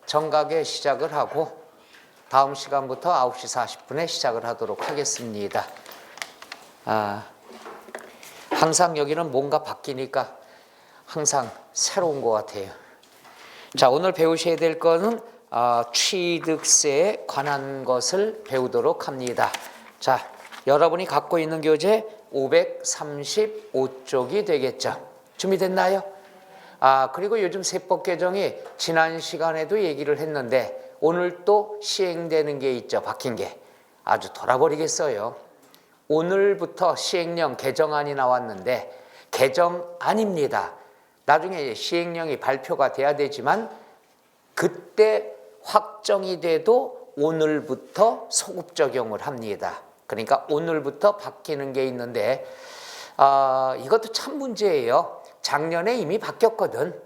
정각에 시작을 하고 다음 시간부터 9시 40분에 시작을 하도록 하겠습니다. 항상 여기는 뭔가 바뀌니까 항상 새로운 것 같아요. 자, 오늘 배우셔야 될 거는 취득세에 관한 것을 배우도록 합니다. 자, 여러분이 갖고 있는 교재 535쪽이 되겠죠. 준비됐나요? 그리고 요즘 세법 개정이 지난 시간에도 얘기를 했는데 오늘 또 시행되는 게 있죠. 바뀐 게. 아주 돌아버리겠어요. 오늘부터 시행령 개정안이 나왔는데 개정안입니다. 나중에 시행령이 발표가 돼야 되지만 그때 확정이 돼도 오늘부터 소급 적용을 합니다. 그러니까 오늘부터 바뀌는 게 있는데 이것도 참 문제예요. 작년에 이미 바뀌었거든.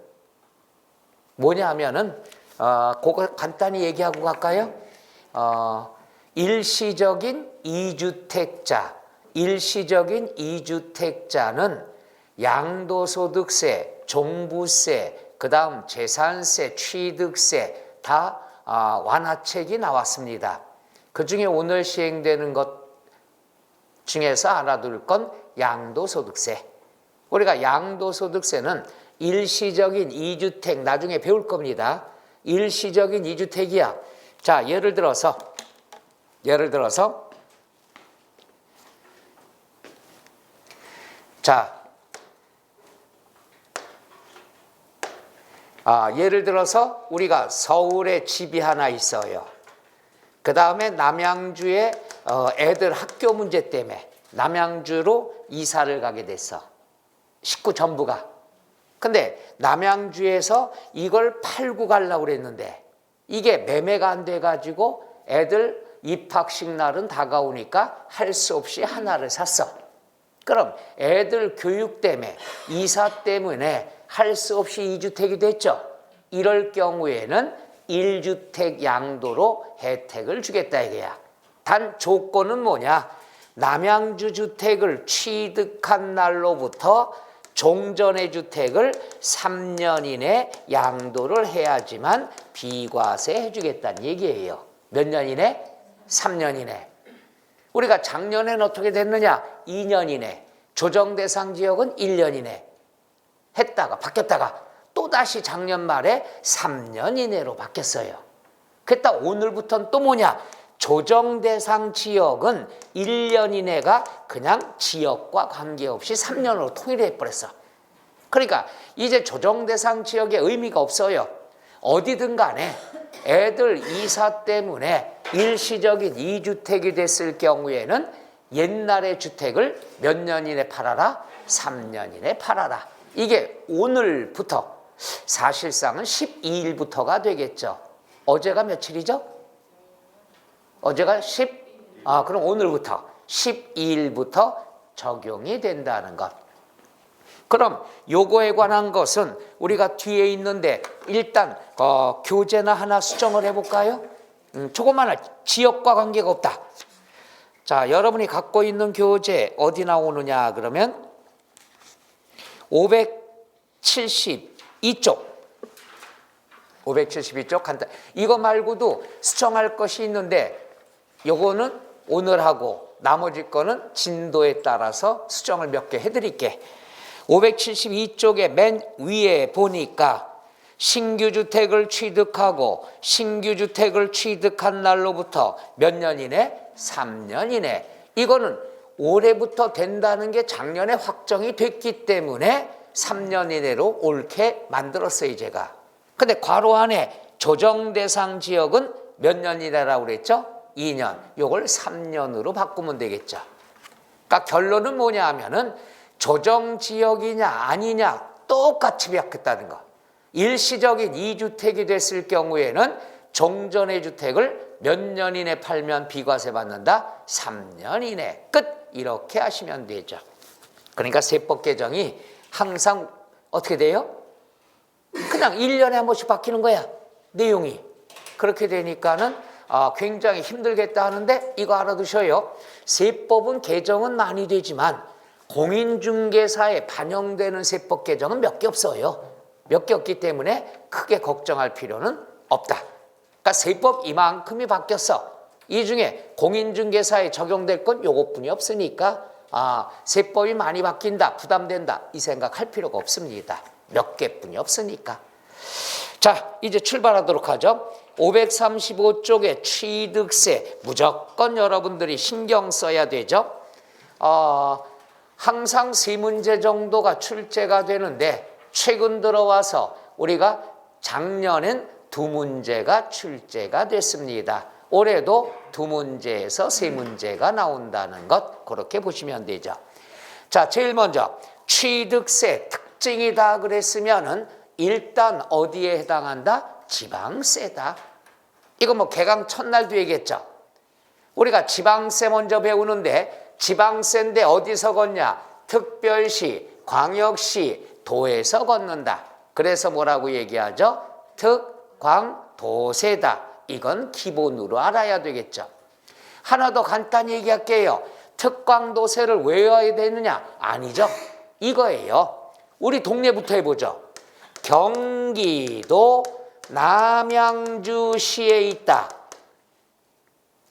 뭐냐 하면은 그거 간단히 얘기하고 갈까요? 일시적인 이주택자는 양도소득세, 종부세, 그 다음 재산세, 취득세 다 완화책이 나왔습니다. 그 중에 오늘 시행되는 것 중에서 알아둘 건 양도소득세. 우리가 양도소득세는 일시적인 2주택 나중에 배울 겁니다. 일시적인 2주택이야. 자, 예를 들어서 우리가 서울에 집이 하나 있어요. 그 다음에 남양주에 애들 학교 문제 때문에 남양주로 이사를 가게 됐어. 식구 전부가. 근데 남양주에서 이걸 팔고 가려고 그랬는데 이게 매매가 안 돼가지고 애들 입학식 날은 다가오니까 할 수 없이 하나를 샀어. 그럼 애들 교육 때문에 이사 때문에 할 수 없이 2주택이 됐죠. 이럴 경우에는 1주택 양도로 혜택을 주겠다 이거야. 단 조건은 뭐냐? 남양주 주택을 취득한 날로부터 종전의 주택을 3년 이내 양도를 해야지만 비과세 해주겠다는 얘기예요. 몇 년 이내? 3년 이내. 우리가 작년에는 어떻게 됐느냐? 2년 이내. 조정대상 지역은 1년 이내. 했다가 바뀌었다가 또다시 작년 말에 3년 이내로 바뀌었어요. 그랬다 오늘부터는 또 뭐냐? 조정대상 지역은 1년 이내가 그냥 지역과 관계없이 3년으로 통일해 버렸어. 그러니까 이제 조정대상 지역에 의미가 없어요. 어디든 간에 애들 이사 때문에 일시적인 2주택이 됐을 경우에는 옛날의 주택을 몇 년 이내 팔아라? 3년 이내 팔아라. 이게 오늘부터 사실상은 12일부터가 되겠죠. 어제가 며칠이죠? 어제가 그럼 오늘부터 12일부터 적용이 된다는 것. 그럼 요거에 관한 것은 우리가 뒤에 있는데 일단 교재나 하나 수정을 해볼까요? 조그마한 지역과 관계가 없다. 자, 여러분이 갖고 있는 교재 어디 나오느냐 그러면 572쪽. 572쪽 간단. 이거 말고도 수정할 것이 있는데 요거는 오늘 하고 나머지 거는 진도에 따라서 수정을 몇 개 해드릴게. 572쪽의 맨 위에 보니까 신규주택을 취득하고 신규주택을 취득한 날로부터 몇 년 이내? 3년 이내. 이거는 올해부터 된다는 게 작년에 확정이 됐기 때문에 3년 이내로 옳게 만들었어요, 제가. 근데 괄호 안에 조정대상 지역은 몇 년 이내라고 그랬죠? 2년. 요걸 3년으로 바꾸면 되겠죠. 그러니까 결론은 뭐냐 하면은 조정지역이냐 아니냐 똑같이 바뀌었다는 거. 일시적인 2주택이 됐을 경우에는 종전의 주택을 몇 년 이내 팔면 비과세 받는다? 3년 이내. 끝! 이렇게 하시면 되죠. 그러니까 세법 개정이 항상 어떻게 돼요? 그냥 1년에 한 번씩 바뀌는 거야. 내용이. 그렇게 되니까는 굉장히 힘들겠다 하는데 이거 알아두셔요. 세법은 개정은 많이 되지만 공인중개사에 반영되는 세법 개정은 몇 개 없어요. 몇 개 없기 때문에 크게 걱정할 필요는 없다. 그러니까 세법 이만큼이 바뀌었어. 이 중에 공인중개사에 적용될 건 요것뿐이 없으니까 세법이 많이 바뀐다, 부담된다 이 생각할 필요가 없습니다. 몇 개뿐이 없으니까. 자, 이제 출발하도록 하죠. 535쪽에 취득세 무조건 여러분들이 신경 써야 되죠. 항상 세 문제 정도가 출제가 되는데 최근 들어와서 우리가 작년엔 두 문제가 출제가 됐습니다. 올해도 두 문제에서 세 문제가 나온다는 것 그렇게 보시면 되죠. 자, 제일 먼저 취득세 특징이다 그랬으면은 일단 어디에 해당한다? 지방세다. 이거 뭐 개강 첫날도 얘기했죠. 우리가 지방세 먼저 배우는데 지방세인데 어디서 걷냐? 특별시, 광역시, 도에서 걷는다. 그래서 뭐라고 얘기하죠? 특광도세다. 이건 기본으로 알아야 되겠죠. 하나 더 간단히 얘기할게요. 특광도세를 외워야 되느냐? 아니죠. 이거예요. 우리 동네부터 해보죠. 경기도 남양주시에 있다.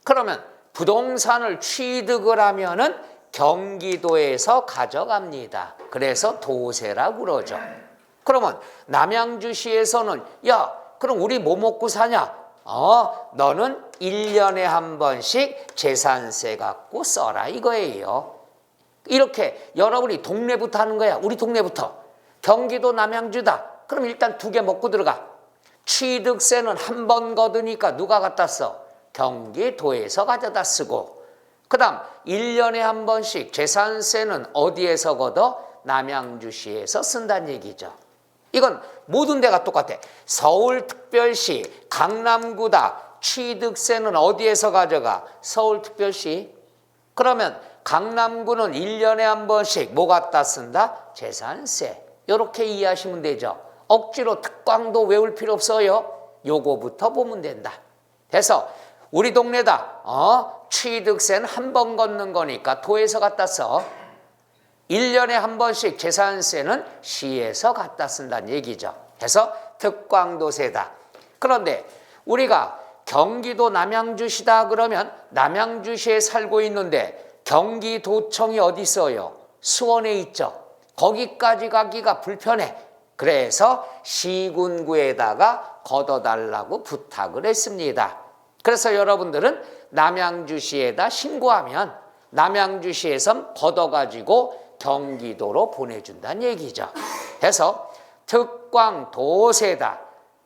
그러면 부동산을 취득을 하면은 경기도에서 가져갑니다. 그래서 도세라고 그러죠. 그러면 남양주시에서는 야, 그럼 우리 뭐 먹고 사냐? 너는 1년에 한 번씩 재산세 갖고 써라 이거예요. 이렇게 여러분이 동네부터 하는 거야. 우리 동네부터. 경기도 남양주다. 그럼 일단 두 개 먹고 들어가. 취득세는 한 번 거두니까 누가 갖다 써? 경기도에서 가져다 쓰고, 그 다음 1년에 한 번씩 재산세는 어디에서 걷어? 남양주시에서 쓴다는 얘기죠. 이건 모든 데가 똑같아. 서울특별시, 강남구다. 취득세는 어디에서 가져가? 서울특별시. 그러면 강남구는 1년에 한 번씩 뭐 갖다 쓴다? 재산세. 이렇게 이해하시면 되죠. 억지로 특광도 외울 필요 없어요. 요거부터 보면 된다. 그래서 우리 동네다. 취득세는 한 번 걷는 거니까 도에서 갖다 써. 1년에 한 번씩 재산세는 시에서 갖다 쓴다는 얘기죠. 그래서 특광도세다. 그런데 우리가 경기도 남양주시다 그러면 남양주시에 살고 있는데 경기도청이 어디 있어요? 수원에 있죠. 거기까지 가기가 불편해. 그래서 시군구에다가 걷어달라고 부탁을 했습니다. 그래서 여러분들은 남양주시에다 신고하면 남양주시에선 걷어가지고 경기도로 보내준다는 얘기죠. 그래서 특광도세다.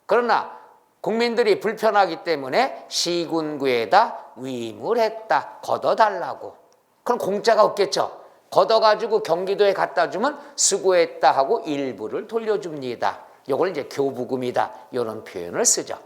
그러나 국민들이 불편하기 때문에 시군구에다 위임을했다. 걷어달라고. 그럼 공짜가 없겠죠. 걷어가지고 경기도에 갖다 주면 수고했다 하고 일부를 돌려줍니다. 이걸 이제 교부금이다. 이런 표현을 쓰죠.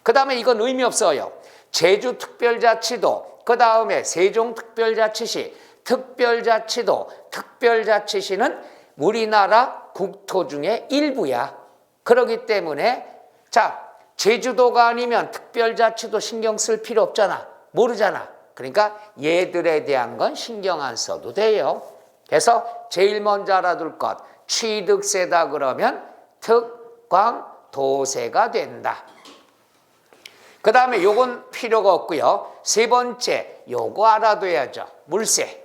그 다음에 이건 의미 없어요. 제주특별자치도, 그 다음에 세종특별자치시, 특별자치도, 특별자치시는 우리나라 국토 중에 일부야. 그렇기 때문에 자, 제주도가 아니면 특별자치도 신경 쓸 필요 없잖아. 모르잖아. 그러니까 얘들에 대한 건 신경 안 써도 돼요. 그래서 제일 먼저 알아둘 것, 취득세다 그러면 특광도세가 된다. 그 다음에 요건 필요가 없고요. 세 번째, 요거 알아둬야죠. 물세.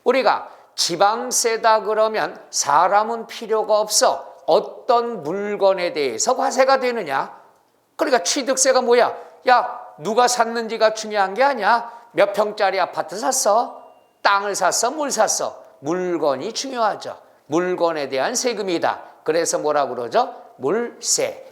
우리가 지방세다 그러면 사람은 필요가 없어. 어떤 물건에 대해서 과세가 되느냐? 그러니까 취득세가 뭐야? 야, 누가 샀는지가 중요한 게 아니야. 몇 평짜리 아파트 샀어? 땅을 샀어? 뭘 샀어? 물건이 중요하죠. 물건에 대한 세금이다. 그래서 뭐라고 그러죠? 물세.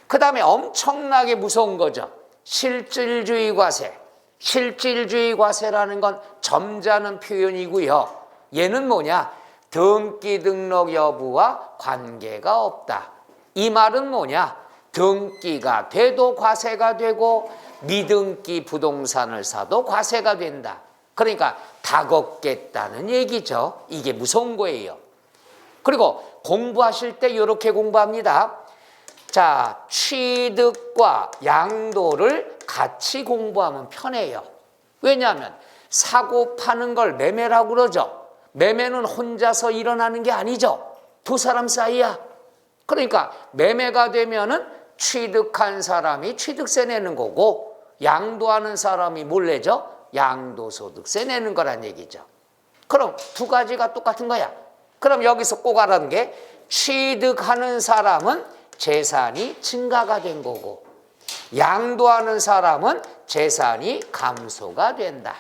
그 다음에 엄청나게 무서운 거죠. 실질주의 과세. 실질주의 과세라는 건 점잖은 표현이고요. 얘는 뭐냐? 등기 등록 여부와 관계가 없다. 이 말은 뭐냐? 등기가 돼도 과세가 되고 미등기 부동산을 사도 과세가 된다. 그러니까 다 걷겠다는 얘기죠. 이게 무서운 거예요. 그리고 공부하실 때 이렇게 공부합니다. 자, 취득과 양도를 같이 공부하면 편해요. 왜냐하면 사고 파는 걸 매매라고 그러죠. 매매는 혼자서 일어나는 게 아니죠. 두 사람 사이야. 그러니까 매매가 되면은 취득한 사람이 취득세 내는 거고 양도하는 사람이 뭘 내죠? 양도소득세 내는 거란 얘기죠. 그럼 두 가지가 똑같은 거야. 그럼 여기서 꼭 알아는 게 취득하는 사람은 재산이 증가가 된 거고 양도하는 사람은 재산이 감소가 된다.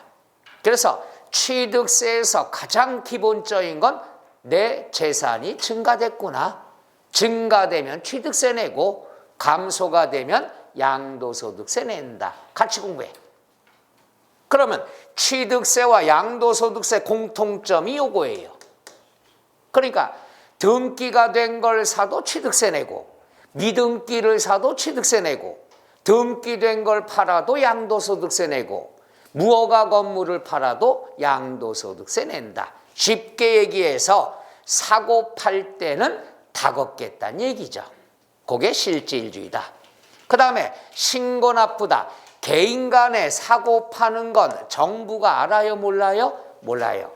그래서 취득세에서 가장 기본적인 건 내 재산이 증가됐구나. 증가되면 취득세 내고 감소가 되면 양도소득세 낸다. 같이 공부해. 그러면 취득세와 양도소득세 공통점이 요거예요. 그러니까 등기가 된 걸 사도 취득세 내고 미등기를 사도 취득세 내고 등기된 걸 팔아도 양도소득세 내고 무허가 건물을 팔아도 양도소득세 낸다. 쉽게 얘기해서 사고 팔 때는 다 걷겠다는 얘기죠. 그게 실질주의다. 그 다음에 신고 나쁘다. 개인 간에 사고 파는 건 정부가 알아요? 몰라요? 몰라요.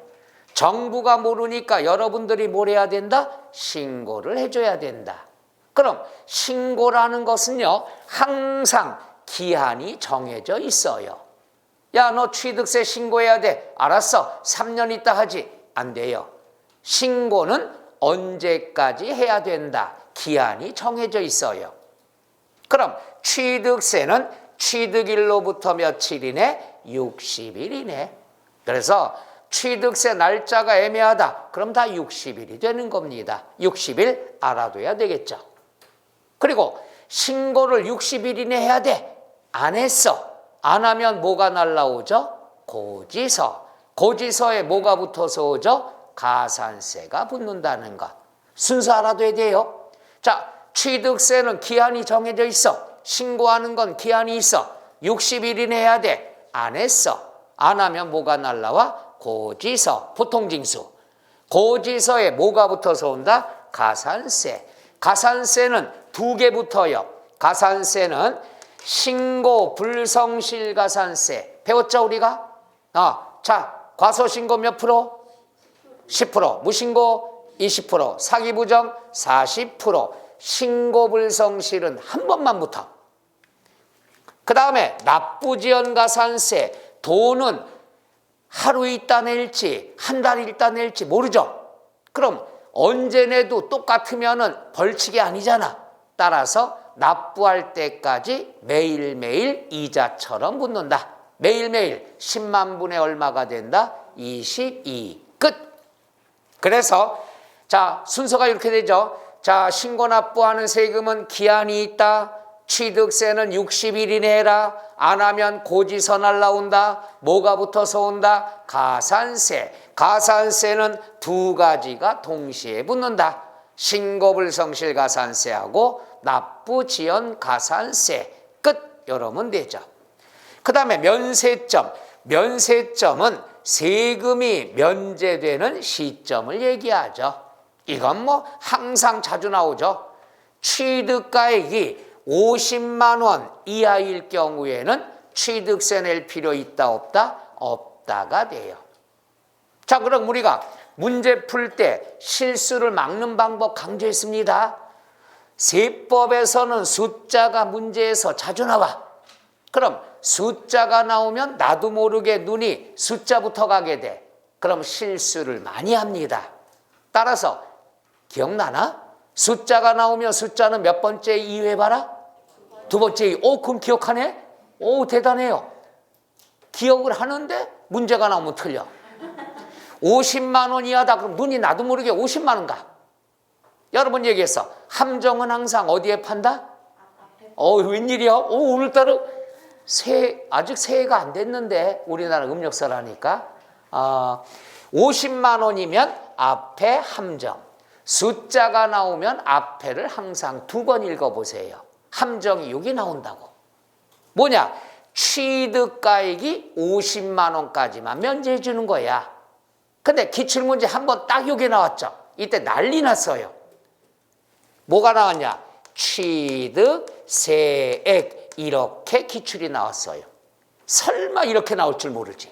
정부가 모르니까 여러분들이 뭘 해야 된다? 신고를 해줘야 된다. 그럼 신고라는 것은요 항상 기한이 정해져 있어요. 야, 너 취득세 신고해야 돼. 알았어. 3년 있다 하지. 안 돼요. 신고는 언제까지 해야 된다. 기한이 정해져 있어요. 그럼 취득세는 취득일로부터 며칠 이내? 60일 이내. 그래서 취득세 날짜가 애매하다. 그럼 다 60일이 되는 겁니다. 60일 알아둬야 되겠죠. 그리고 신고를 60일 이내 해야 돼. 안 했어. 안 하면 뭐가 날라오죠? 고지서. 고지서에 뭐가 붙어서 오죠? 가산세가 붙는다는 것. 순서 알아둬야 돼요. 자, 취득세는 기한이 정해져 있어. 신고하는 건 기한이 있어. 60일 이내 해야 돼. 안 했어. 안 하면 뭐가 날라와? 고지서, 보통징수. 고지서에 뭐가 붙어서 온다? 가산세. 가산세는 두 개 붙어요. 가산세는 신고 불성실 가산세. 배웠죠 우리가? 자, 과소신고 몇 프로? 10%. 무신고 20%. 사기부정 40%. 신고 불성실은 한 번만 붙어. 그 다음에 납부지연 가산세. 돈은 하루 있다 낼지 한 달 있다 낼지 모르죠. 그럼 언제 내도 똑같으면은 벌칙이 아니잖아. 따라서 납부할 때까지 매일매일 이자처럼 붙는다. 매일매일 10만 분의 얼마가 된다? 22. 끝. 그래서 자, 순서가 이렇게 되죠. 자, 신고 납부하는 세금은 기한이 있다. 취득세는 60일 이내 해라. 안 하면 고지서 날라온다. 뭐가 붙어서 온다? 가산세. 가산세는 두 가지가 동시에 붙는다. 신고불성실 가산세하고 납부지연 가산세. 끝. 이러면 되죠. 그 다음에 면세점. 면세점은 세금이 면제되는 시점을 얘기하죠. 이건 뭐 항상 자주 나오죠. 취득가액이 50만 원 이하일 경우에는 취득세 낼 필요 있다 없다? 없다가 돼요. 자, 그럼 우리가 문제 풀 때 실수를 막는 방법 강조했습니다. 세법에서는 숫자가 문제에서 자주 나와. 그럼 숫자가 나오면 나도 모르게 눈이 숫자부터 가게 돼. 그럼 실수를 많이 합니다. 따라서 기억나나? 숫자가 나오면 숫자는 몇 번째 이유 해봐라? 두 번째 이유. 오, 그럼 기억하네? 오, 대단해요. 기억을 하는데 문제가 나오면 틀려. 50만 원 이하다. 그럼 눈이 나도 모르게 50만 원 가. 여러 번 얘기했어. 함정은 항상 어디에 판다? 웬일이야? 오늘따라 아직 새해가 안 됐는데 우리나라 음력설하니까 50만 원이면 앞에 함정. 숫자가 나오면 앞에를 항상 두 번 읽어보세요. 함정이 여기 나온다고. 뭐냐? 취득가액이 50만 원까지만 면제해 주는 거야. 근데 기출문제 한 번 딱 여기 나왔죠. 이때 난리 났어요. 뭐가 나왔냐? 취득세액 이렇게 기출이 나왔어요. 설마 이렇게 나올 줄 모르지.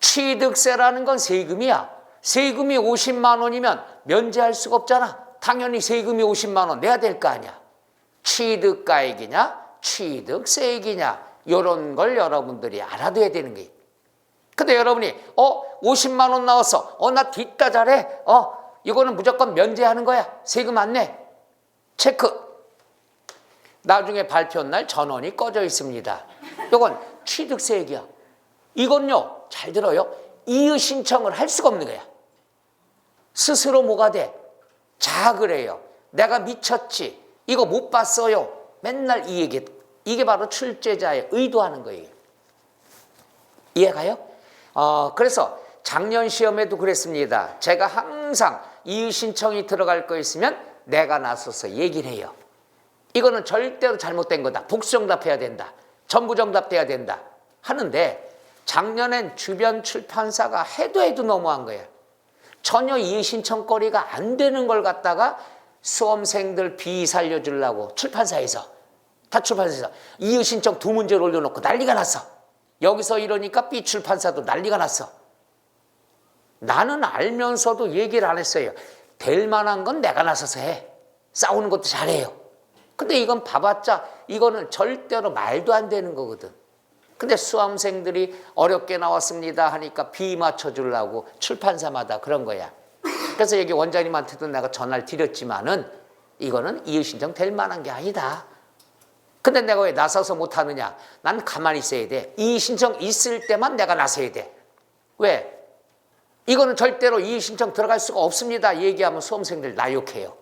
취득세라는 건 세금이야. 세금이 50만 원이면 면제할 수가 없잖아. 당연히 세금이 50만 원 내야 될 거 아니야. 취득가액이냐 취득세액이냐 이런 걸 여러분들이 알아둬야 되는 거예요. 근데 여러분이 50만 원 나왔어. 나 뒷다 잘해. 이거는 무조건 면제하는 거야. 세금 안 내. 체크. 나중에 발표 날 전원이 꺼져 있습니다. 이건 취득세액이야. 이건요, 잘 들어요. 이의 신청을 할 수가 없는 거야. 스스로 뭐가 돼? 자학을 해요. 내가 미쳤지. 이거 못 봤어요. 맨날 이 얘기. 이게 바로 출제자의 의도하는 거예요. 이해가요? 그래서 작년 시험에도 그랬습니다. 제가 항상 이의 신청이 들어갈 거 있으면 내가 나서서 얘기를 해요. 이거는 절대로 잘못된 거다. 복수정답해야 된다. 전부정답돼야 된다. 하는데 작년엔 주변 출판사가 해도 너무한 거예요. 전혀 이의 신청거리가 안 되는 걸 갖다가 수험생들 비 살려주려고 출판사에서 이의 신청 2문제를 올려놓고 난리가 났어. 여기서 이러니까 B 출판사도 난리가 났어. 나는 알면서도 얘기를 안 했어요. 될 만한 건 내가 나서서 해. 싸우는 것도 잘해요. 근데 이건 봐봤자 이거는 절대로 말도 안 되는 거거든. 근데 수험생들이 어렵게 나왔습니다 하니까 B 맞춰주려고 출판사마다 그런 거야. 그래서 여기 원장님한테도 내가 전화를 드렸지만은 이거는 이의 신청 될 만한 게 아니다. 근데 내가 왜 나서서 못하느냐? 난 가만히 있어야 돼. 이의 신청 있을 때만 내가 나서야 돼. 왜? 이거는 절대로 이의 신청 들어갈 수가 없습니다. 얘기하면 수험생들 나 욕해요.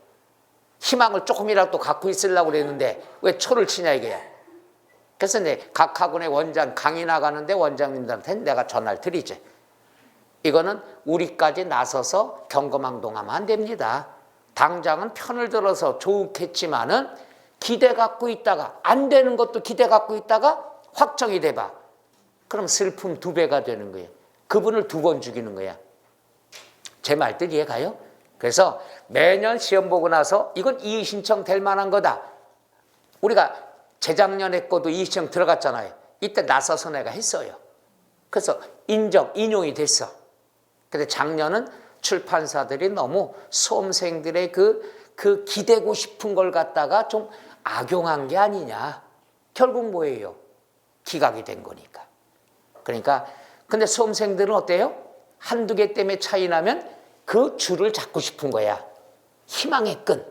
희망을 조금이라도 갖고 있으려고 그랬는데 왜 초를 치냐 이거야. 그래서 각 학원의 원장 강의 나가는데 원장님들한테는 내가 전화를 드리지. 이거는 우리까지 나서서 경거망동하면 안 됩니다. 당장은 편을 들어서 좋겠지만은 기대 갖고 있다가 안 되는 것도 기대 갖고 있다가 확정이 돼봐. 그럼 슬픔 2배가 되는 거예요. 그분을 2번 죽이는 거야. 제 말들 이해가요? 그래서 매년 시험 보고 나서 이건 이의 신청 될 만한 거다. 우리가 재작년에 거도 이의 신청 들어갔잖아요. 이때 나서서 내가 했어요. 그래서 인용이 됐어. 근데 작년은 출판사들이 너무 수험생들의 그 기대고 싶은 걸 갖다가 좀 악용한 게 아니냐. 결국 뭐예요? 기각이 된 거니까. 그러니까 근데 수험생들은 어때요? 한두 개 때문에 차이 나면 그 줄을 잡고 싶은 거야. 희망의 끈.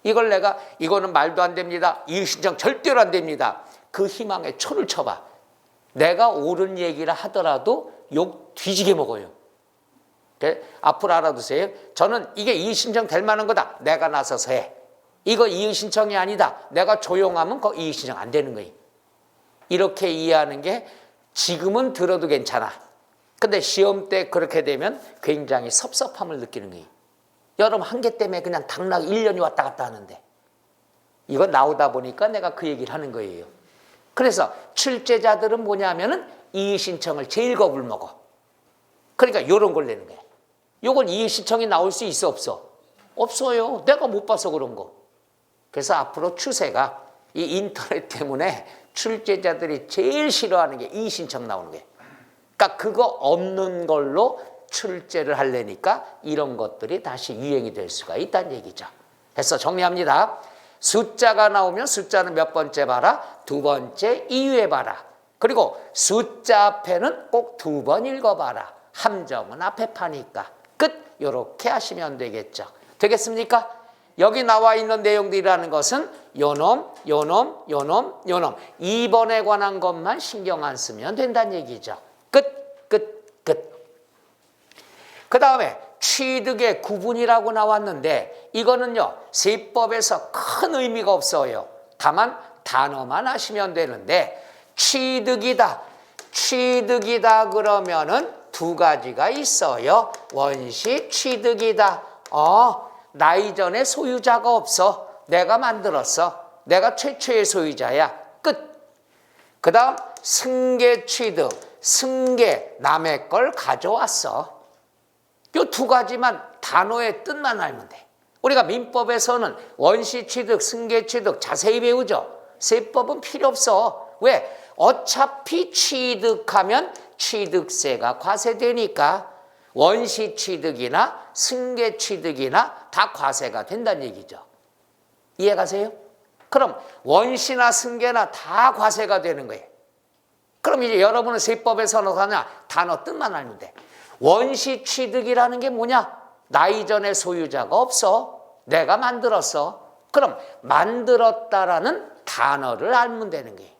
이거는 말도 안 됩니다. 이의 신청 절대로 안 됩니다. 그 희망에 초를 쳐봐. 내가 옳은 얘기를 하더라도 욕 뒤지게 먹어요. 앞으로 알아두세요. 저는 이게 이의 신청 될 만한 거다. 내가 나서서 해. 이거 이의 신청이 아니다. 내가 조용하면 그 이의 신청 안 되는 거예요. 이렇게 이해하는 게 지금은 들어도 괜찮아. 근데 시험 때 그렇게 되면 굉장히 섭섭함을 느끼는 거예요. 여러분 한 개 때문에 그냥 당락 1년이 왔다 갔다 하는데 이거 나오다 보니까 내가 그 얘기를 하는 거예요. 그래서 출제자들은 뭐냐면은 이의 신청을 제일 겁을 먹어. 그러니까 이런 걸 내는 거야. 이건 이의 신청이 나올 수 있어 없어? 없어요. 내가 못 봐서 그런 거. 그래서 앞으로 추세가 이 인터넷 때문에 출제자들이 제일 싫어하는 게 이의 신청 나오는 거예요. 그러니까 그거 없는 걸로 출제를 하려니까 이런 것들이 다시 유행이 될 수가 있다는 얘기죠. 그래서 정리합니다. 숫자가 나오면 숫자는 몇 번째 봐라? 2번째 이유에 봐라. 그리고 숫자 앞에는 꼭 2번 읽어봐라. 함정은 앞에 파니까. 끝. 이렇게 하시면 되겠죠. 되겠습니까? 여기 나와 있는 내용들이라는 것은 요놈 2번에 관한 것만 신경 안 쓰면 된다는 얘기죠. 끝. 그 다음에 취득의 구분이라고 나왔는데 이거는요 세법에서 큰 의미가 없어요. 다만 단어만 하시면 되는데 취득이다 그러면은 2가지가 있어요. 원시 취득이다. 나 이전에 소유자가 없어. 내가 만들었어. 내가 최초의 소유자야. 끝. 그 다음 승계 취득. 승계 남의 걸 가져왔어. 이 2가지만 단어의 뜻만 알면 돼. 우리가 민법에서는 원시 취득, 승계 취득 자세히 배우죠. 세법은 필요 없어. 왜? 어차피 취득하면 취득세가 과세되니까 원시 취득이나 승계 취득이나 다 과세가 된다는 얘기죠. 이해가세요? 그럼 원시나 승계나 다 과세가 되는 거예요. 그럼 이제 여러분은 세법에서 하냐? 단어 뜻만 알면 돼. 원시 취득이라는 게 뭐냐? 나 이전에 소유자가 없어. 내가 만들었어. 그럼 만들었다라는 단어를 알면 되는 거예요.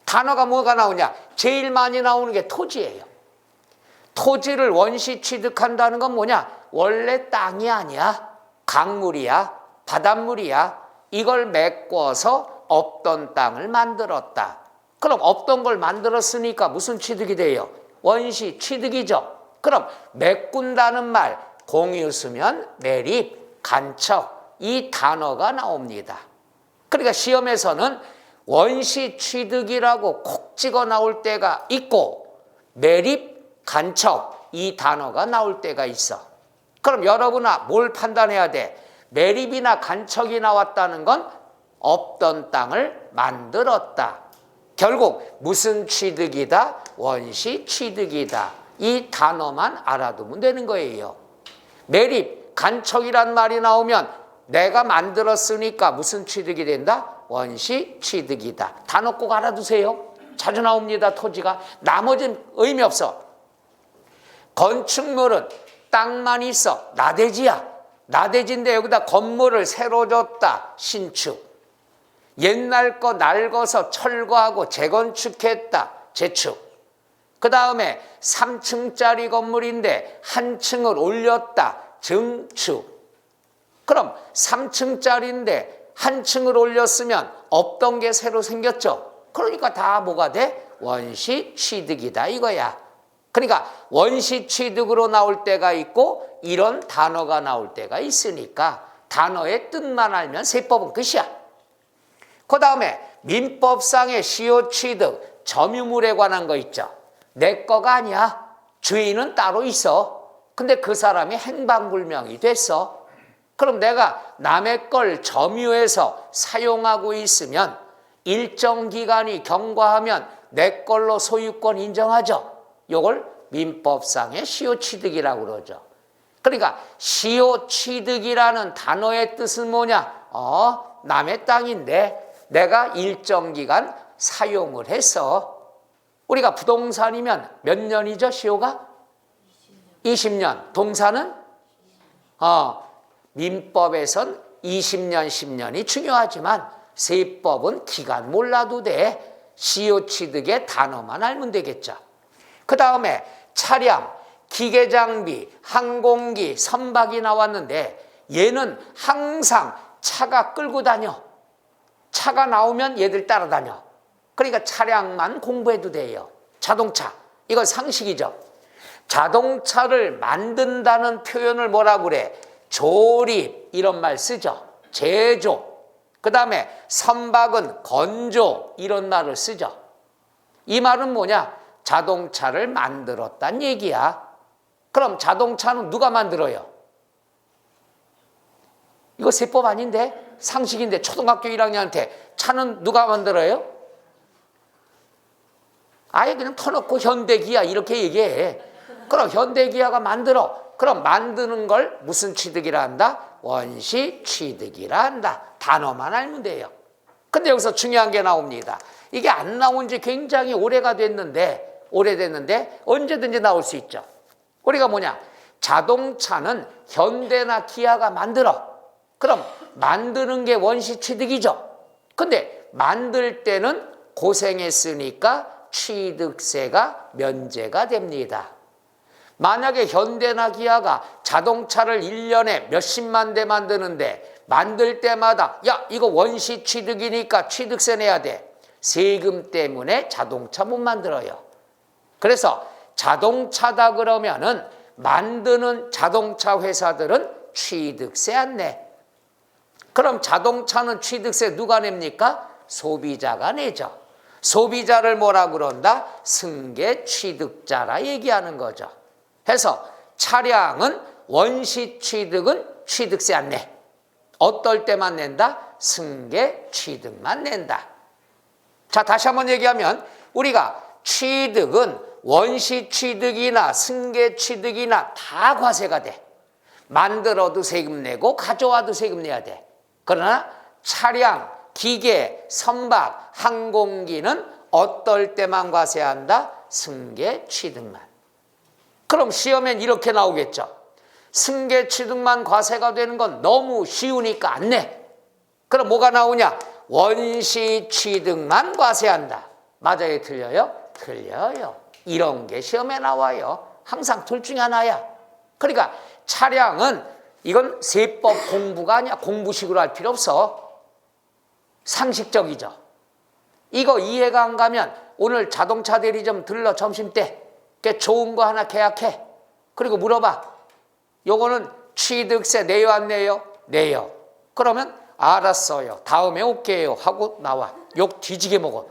단어가 뭐가 나오냐? 제일 많이 나오는 게 토지예요. 토지를 원시 취득한다는 건 뭐냐? 원래 땅이 아니야. 강물이야. 바닷물이야. 이걸 메꿔서 없던 땅을 만들었다. 그럼 없던 걸 만들었으니까 무슨 취득이 돼요? 원시 취득이죠. 그럼 메꾼다는 말, 공유 쓰면 매립, 간척 이 단어가 나옵니다. 그러니까 시험에서는 원시 취득이라고 콕 찍어 나올 때가 있고 매립, 간척 이 단어가 나올 때가 있어. 그럼 여러분아 뭘 판단해야 돼? 매립이나 간척이 나왔다는 건 없던 땅을 만들었다. 결국 무슨 취득이다? 원시 취득이다. 이 단어만 알아두면 되는 거예요. 매립, 간척이란 말이 나오면 내가 만들었으니까 무슨 취득이 된다? 원시 취득이다. 단어 꼭 알아두세요. 자주 나옵니다. 토지가. 나머지는 의미 없어. 건축물은 땅만 있어. 나대지야. 나대지인데 여기다 건물을 새로 줬다. 신축. 옛날 거 낡아서 철거하고 재건축했다. 재축. 그 다음에 3층짜리 건물인데 한 층을 올렸다. 증축. 그럼 3층짜리인데 한 층을 올렸으면 없던 게 새로 생겼죠. 그러니까 다 뭐가 돼? 원시 취득이다 이거야. 그러니까 원시 취득으로 나올 때가 있고 이런 단어가 나올 때가 있으니까 단어의 뜻만 알면 세법은 끝이야. 그 다음에 민법상의 시효취득, 점유물에 관한 거 있죠. 내 거가 아니야. 주인은 따로 있어. 근데 그 사람이 행방불명이 됐어. 그럼 내가 남의 걸 점유해서 사용하고 있으면 일정 기간이 경과하면 내 걸로 소유권 인정하죠. 이걸 민법상의 시효취득이라고 그러죠. 그러니까 시효취득이라는 단어의 뜻은 뭐냐? 남의 땅인데 내가 일정 기간 사용을 해서 우리가 부동산이면 몇 년이죠? 시효가? 20년. 동산은? 민법에선 20년, 10년이 중요하지만 세법은 기간 몰라도 돼. 시효취득의 단어만 알면 되겠죠. 그 다음에 차량, 기계장비, 항공기, 선박이 나왔는데 얘는 항상 차가 끌고 다녀. 차가 나오면 얘들 따라다녀. 그러니까 차량만 공부해도 돼요. 자동차. 이건 상식이죠. 자동차를 만든다는 표현을 뭐라고 그래? 조립 이런 말 쓰죠. 제조. 그 다음에 선박은 건조 이런 말을 쓰죠. 이 말은 뭐냐? 자동차를 만들었단 얘기야. 그럼 자동차는 누가 만들어요? 이거 세법 아닌데? 상식인데 초등학교 1학년한테 차는 누가 만들어요? 아예 그냥 터놓고 현대기아 이렇게 얘기해. 그럼 현대기아가 만들어. 그럼 만드는 걸 무슨 취득이라 한다? 원시 취득이라 한다. 단어만 알면 돼요. 근데 여기서 중요한 게 나옵니다. 이게 안 나온 지 굉장히 오래됐는데 언제든지 나올 수 있죠. 우리가 뭐냐? 자동차는 현대나 기아가 만들어. 그럼 만드는 게 원시 취득이죠. 근데 만들 때는 고생했으니까 취득세가 면제가 됩니다. 만약에 현대나 기아가 자동차를 1년에 몇십만 대 만드는데 만들 때마다 야 이거 원시 취득이니까 취득세 내야 돼. 세금 때문에 자동차 못 만들어요. 그래서 자동차다 그러면은 만드는 자동차 회사들은 취득세 안 내. 그럼 자동차는 취득세 누가 냅니까? 소비자가 내죠. 소비자를 뭐라 그런다? 승계 취득자라 얘기하는 거죠. 해서 차량은 원시 취득은 취득세 안 내. 어떨 때만 낸다? 승계 취득만 낸다. 자, 다시 한번 얘기하면 우리가 취득은 원시 취득이나 승계 취득이나 다 과세가 돼. 만들어도 세금 내고 가져와도 세금 내야 돼. 그러나 차량, 기계, 선박, 항공기는 어떨 때만 과세한다? 승계, 취득만. 그럼 시험엔 이렇게 나오겠죠. 승계, 취득만 과세가 되는 건 너무 쉬우니까 안 내. 그럼 뭐가 나오냐? 원시, 취득만 과세한다. 맞아요, 틀려요? 틀려요. 이런 게 시험에 나와요. 항상 둘 중에 하나야. 그러니까 차량은 이건 세법 공부가 아니야. 공부식으로 할 필요 없어. 상식적이죠. 이거 이해가 안 가면 오늘 자동차 대리점 들러 점심때 좋은 거 하나 계약해. 그리고 물어봐. 요거는 취득세 내요 안 내요? 내요. 그러면 알았어요. 다음에 올게요 하고 나와. 욕 뒤지게 먹어.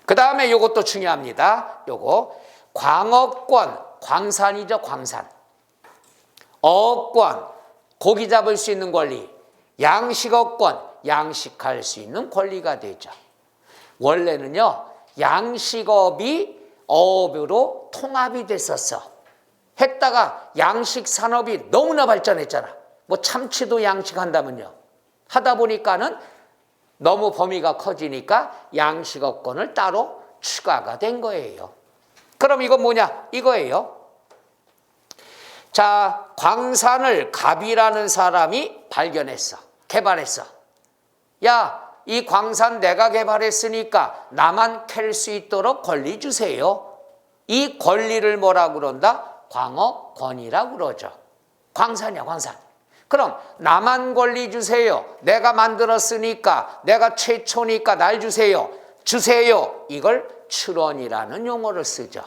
그 다음에 요것도 중요합니다. 요거 광어권, 광산이죠. 광산. 어권, 고기 잡을 수 있는 권리. 양식어권, 양식할 수 있는 권리가 되죠. 원래는요, 양식업이 어업으로 통합이 됐었어. 했다가 양식 산업이 너무나 발전했잖아. 뭐 참치도 양식한다면요. 하다 보니까는 너무 범위가 커지니까 양식어권을 따로 추가가 된 거예요. 그럼 이건 뭐냐? 이거예요. 자, 광산을 갑이라는 사람이 발견했어. 개발했어. 야, 이 광산 내가 개발했으니까 나만 캘 수 있도록 권리 주세요. 이 권리를 뭐라고 그런다? 광어권이라고 그러죠. 광산이야, 광산. 그럼 나만 권리 주세요. 내가 만들었으니까, 내가 최초니까 날 주세요. 주세요. 이걸 출원이라는 용어를 쓰죠.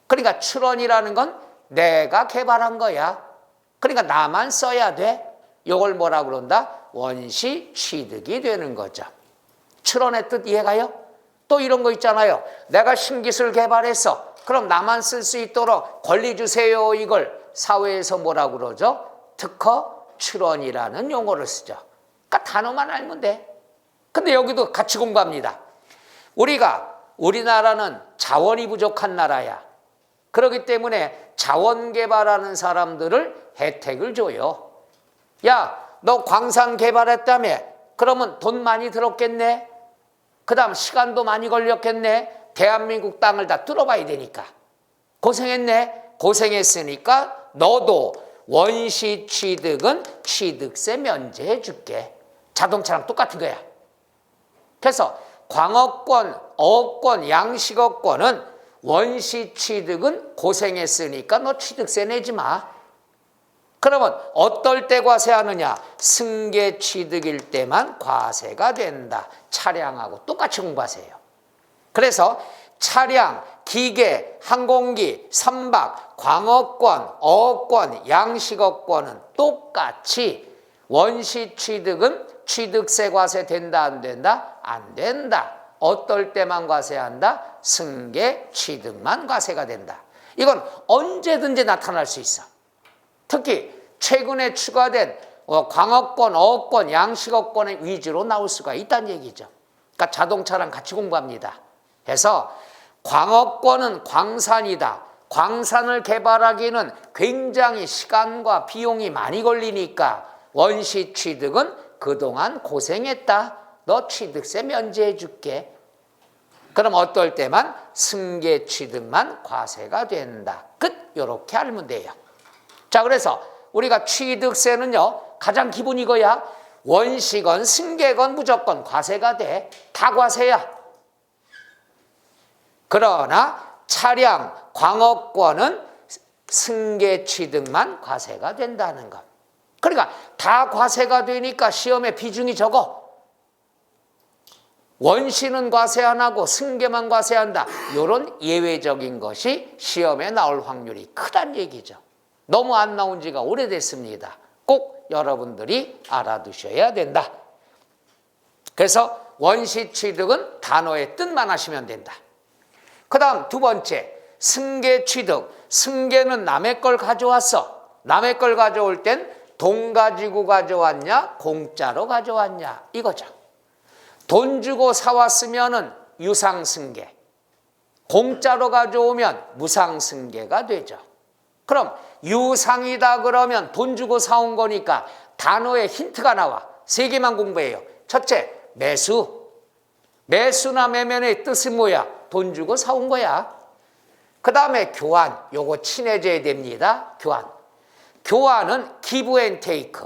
그러니까 출원이라는 건 내가 개발한 거야. 그러니까 나만 써야 돼. 이걸 뭐라고 그런다? 원시 취득이 되는 거죠. 출원의 뜻 이해가요? 또 이런 거 있잖아요. 내가 신기술 개발했어. 그럼 나만 쓸 수 있도록 권리 주세요. 이걸 사회에서 뭐라고 그러죠? 특허 출원이라는 용어를 쓰죠. 그러니까 단어만 알면 돼. 근데 여기도 같이 공부합니다. 우리나라는 자원이 부족한 나라야. 그렇기 때문에 자원 개발하는 사람들을 혜택을 줘요. 야, 너 광산 개발했다며? 그러면 돈 많이 들었겠네? 그 다음 시간도 많이 걸렸겠네? 대한민국 땅을 다 뚫어봐야 되니까. 고생했네? 고생했으니까 너도 원시 취득은 취득세 면제해 줄게. 자동차랑 똑같은 거야. 그래서 광어권, 어권, 양식어권은 원시 취득은 고생했으니까 너 취득세 내지 마. 그러면 어떨 때 과세하느냐? 승계 취득일 때만 과세가 된다. 차량하고 똑같이 공부하세요. 그래서 차량, 기계, 항공기, 선박, 광어권, 어권, 양식어권은 똑같이 원시 취득은 취득세 과세 된다 안 된다? 안 된다. 어떨 때만 과세한다? 승계 취득만 과세가 된다. 이건 언제든지 나타날 수 있어. 특히 최근에 추가된 광어권, 어권, 양식어권의 위주로 나올 수가 있다는 얘기죠. 그러니까 자동차랑 같이 공부합니다. 그래서 광어권은 광산이다. 광산을 개발하기는 굉장히 시간과 비용이 많이 걸리니까 원시 취득은 그동안 고생했다. 너 취득세 면제해 줄게. 그럼 어떨 때만? 승계 취득만 과세가 된다. 끝. 이렇게 알면 돼요. 자, 그래서 우리가 취득세는요, 가장 기본 이거야. 원시건 승계건 무조건 과세가 돼. 다 과세야. 그러나 차량, 광어권은 승계 취득만 과세가 된다는 것. 그러니까 다 과세가 되니까 시험에 비중이 적어. 원시는 과세 안 하고 승계만 과세한다. 이런 예외적인 것이 시험에 나올 확률이 크다는 얘기죠. 너무 안 나온 지가 오래됐습니다. 꼭 여러분들이 알아두셔야 된다. 그래서 원시 취득은 단어의 뜻만 하시면 된다. 그 다음 두 번째, 승계 취득. 승계는 남의 걸 가져왔어. 남의 걸 가져올 땐 돈 가지고 가져왔냐, 공짜로 가져왔냐, 이거죠. 돈 주고 사왔으면은 유상승계, 공짜로 가져오면 무상승계가 되죠. 그럼 유상이다 그러면 돈 주고 사온 거니까 단어에 힌트가 나와. 세 개만 공부해요. 첫째, 매수. 매수나 매매의 뜻은 뭐야? 돈 주고 사온 거야. 그 다음에 교환. 요거 친해져야 됩니다. 교환. 교환은 give and take.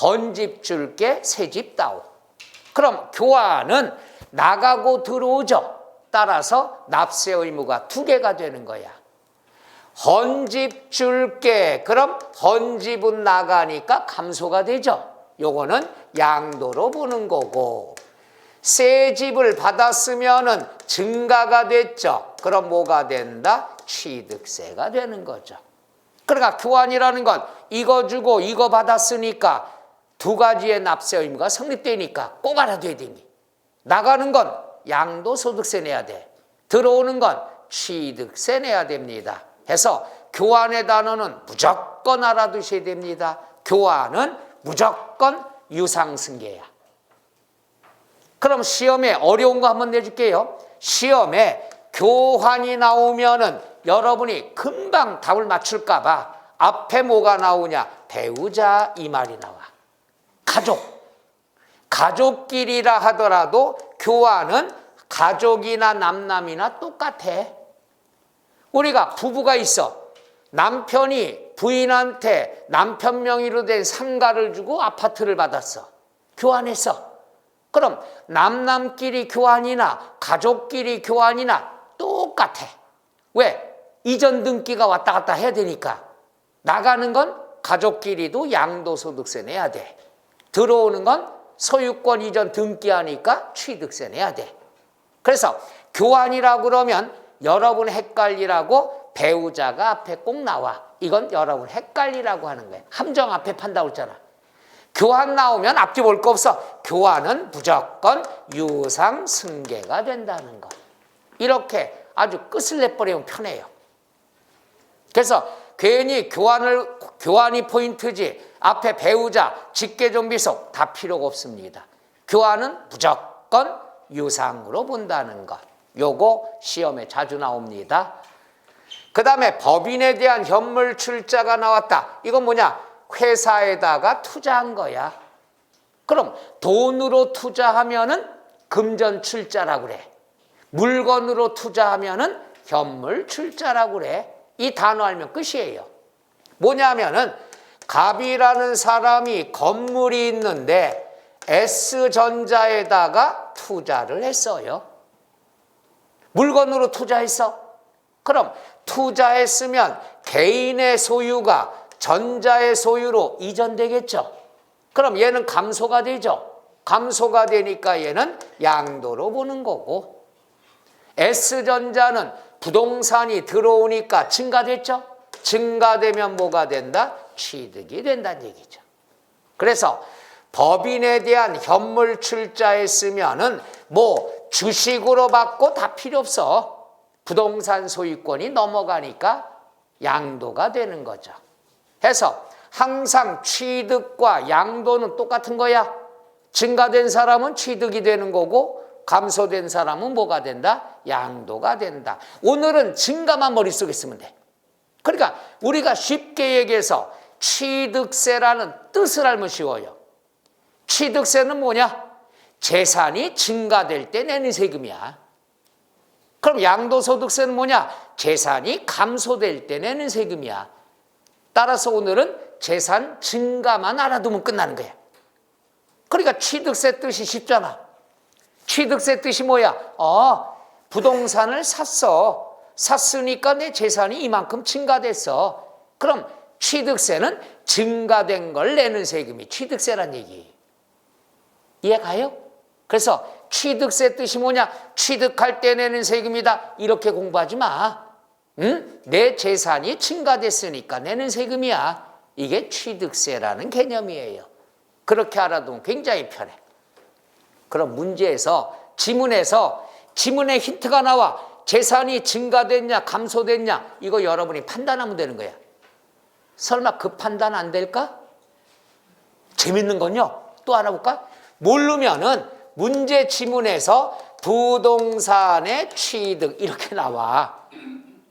헌집 줄게, 새집 따오. 그럼 교환은 나가고 들어오죠. 따라서 납세 의무가 두 개가 되는 거야. 헌집 줄게. 그럼 헌집은 나가니까 감소가 되죠. 요거는 양도로 보는 거고, 새 집을 받았으면은 증가가 됐죠. 그럼 뭐가 된다? 취득세가 되는 거죠. 그러니까 교환이라는 건 이거 주고 이거 받았으니까 두 가지의 납세 의무가 성립되니까 꼭 알아둬야 되니. 나가는 건 양도소득세 내야 돼. 들어오는 건 취득세 내야 됩니다. 해서 교환의 단어는 무조건 알아두셔야 됩니다. 교환은 무조건 유상승계야. 그럼 시험에 어려운 거 한번 내줄게요. 시험에 교환이 나오면은 여러분이 금방 답을 맞출까 봐 앞에 뭐가 나오냐? 배우자 이 말이 나와. 가족끼리라 하더라도 교환은 가족이나 남남이나 똑같아. 우리가 부부가 있어. 남편이 부인한테 남편 명의로 된 상가를 주고 아파트를 받았어. 교환했어. 그럼 남남끼리 교환이나 가족끼리 교환이나 똑같아. 왜? 이전 등기가 왔다 갔다 해야 되니까. 나가는 건 가족끼리도 양도소득세 내야 돼. 들어오는 건 소유권 이전 등기하니까 취득세 내야 돼. 그래서 교환이라고 그러면 여러분 헷갈리라고 배우자가 앞에 꼭 나와. 이건 여러분 헷갈리라고 하는 거예요. 함정 앞에 판다고 했잖아. 교환 나오면 앞뒤 볼 거 없어. 교환은 무조건 유상승계가 된다는 거. 이렇게 아주 끝을 내버리면 편해요. 그래서 괜히 교환이 포인트지 앞에 배우자, 직계존비속 다 필요가 없습니다. 교환은 무조건 유상으로 본다는 것. 요거 시험에 자주 나옵니다. 그 다음에 법인에 대한 현물 출자가 나왔다. 이건 뭐냐? 회사에다가 투자한 거야. 그럼 돈으로 투자하면은 금전 출자라고 그래. 물건으로 투자하면은 현물 출자라고 그래. 이 단어 알면 끝이에요. 뭐냐면은 갑이라는 사람이 건물이 있는데 S전자에다가 투자를 했어요. 물건으로 투자했어. 그럼 투자했으면 개인의 소유가 전자의 소유로 이전되겠죠. 그럼 얘는 감소가 되죠. 감소가 되니까 얘는 양도로 보는 거고, S전자는 부동산이 들어오니까 증가됐죠. 증가되면 뭐가 된다? 취득이 된다는 얘기죠. 그래서 법인에 대한 현물 출자했으면은 뭐 주식으로 받고 다 필요 없어. 부동산 소유권이 넘어가니까 양도가 되는 거죠. 해서 항상 취득과 양도는 똑같은 거야. 증가된 사람은 취득이 되는 거고 감소된 사람은 뭐가 된다? 양도가 된다. 오늘은 증가만 머릿속에 쓰면 돼. 그러니까 우리가 쉽게 얘기해서 취득세라는 뜻을 알면 쉬워요. 취득세는 뭐냐? 재산이 증가될 때 내는 세금이야. 그럼 양도소득세는 뭐냐? 재산이 감소될 때 내는 세금이야. 따라서 오늘은 재산 증가만 알아두면 끝나는 거야. 그러니까 취득세 뜻이 쉽잖아. 취득세 뜻이 뭐야? 부동산을 샀어. 샀으니까 내 재산이 이만큼 증가됐어. 그럼 취득세는 증가된 걸 내는 세금이 취득세란 얘기. 이해가요? 그래서 취득세 뜻이 뭐냐? 취득할 때 내는 세금이다. 이렇게 공부하지 마. 내 재산이 증가됐으니까 내는 세금이야. 이게 취득세라는 개념이에요. 그렇게 알아두면 굉장히 편해. 그럼 문제에서 지문에 힌트가 나와. 재산이 증가됐냐 감소됐냐 이거 여러분이 판단하면 되는 거야. 설마 그 판단 안 될까? 재밌는 건요. 또 알아볼까? 모르면은 문제 지문에서 부동산의 취득 이렇게 나와.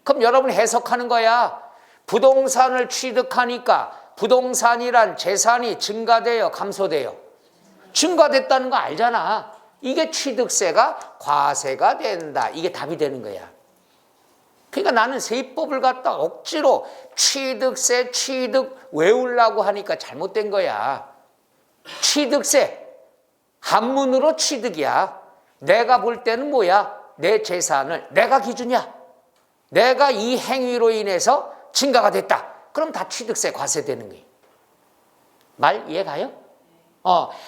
그럼 여러분이 해석하는 거야. 부동산을 취득하니까 부동산이란 재산이 증가돼요 감소돼요? 증가됐다는 거 알잖아. 이게 취득세가 과세가 된다. 이게 답이 되는 거야. 그러니까 나는 세법을 갖다 억지로 취득세, 취득 외우려고 하니까 잘못된 거야. 취득세, 한문으로 취득이야. 내가 볼 때는 뭐야? 내 재산을 내가 기준이야. 내가 이 행위로 인해서 증가가 됐다. 그럼 다 취득세 과세되는 거예요. 말 이해가요?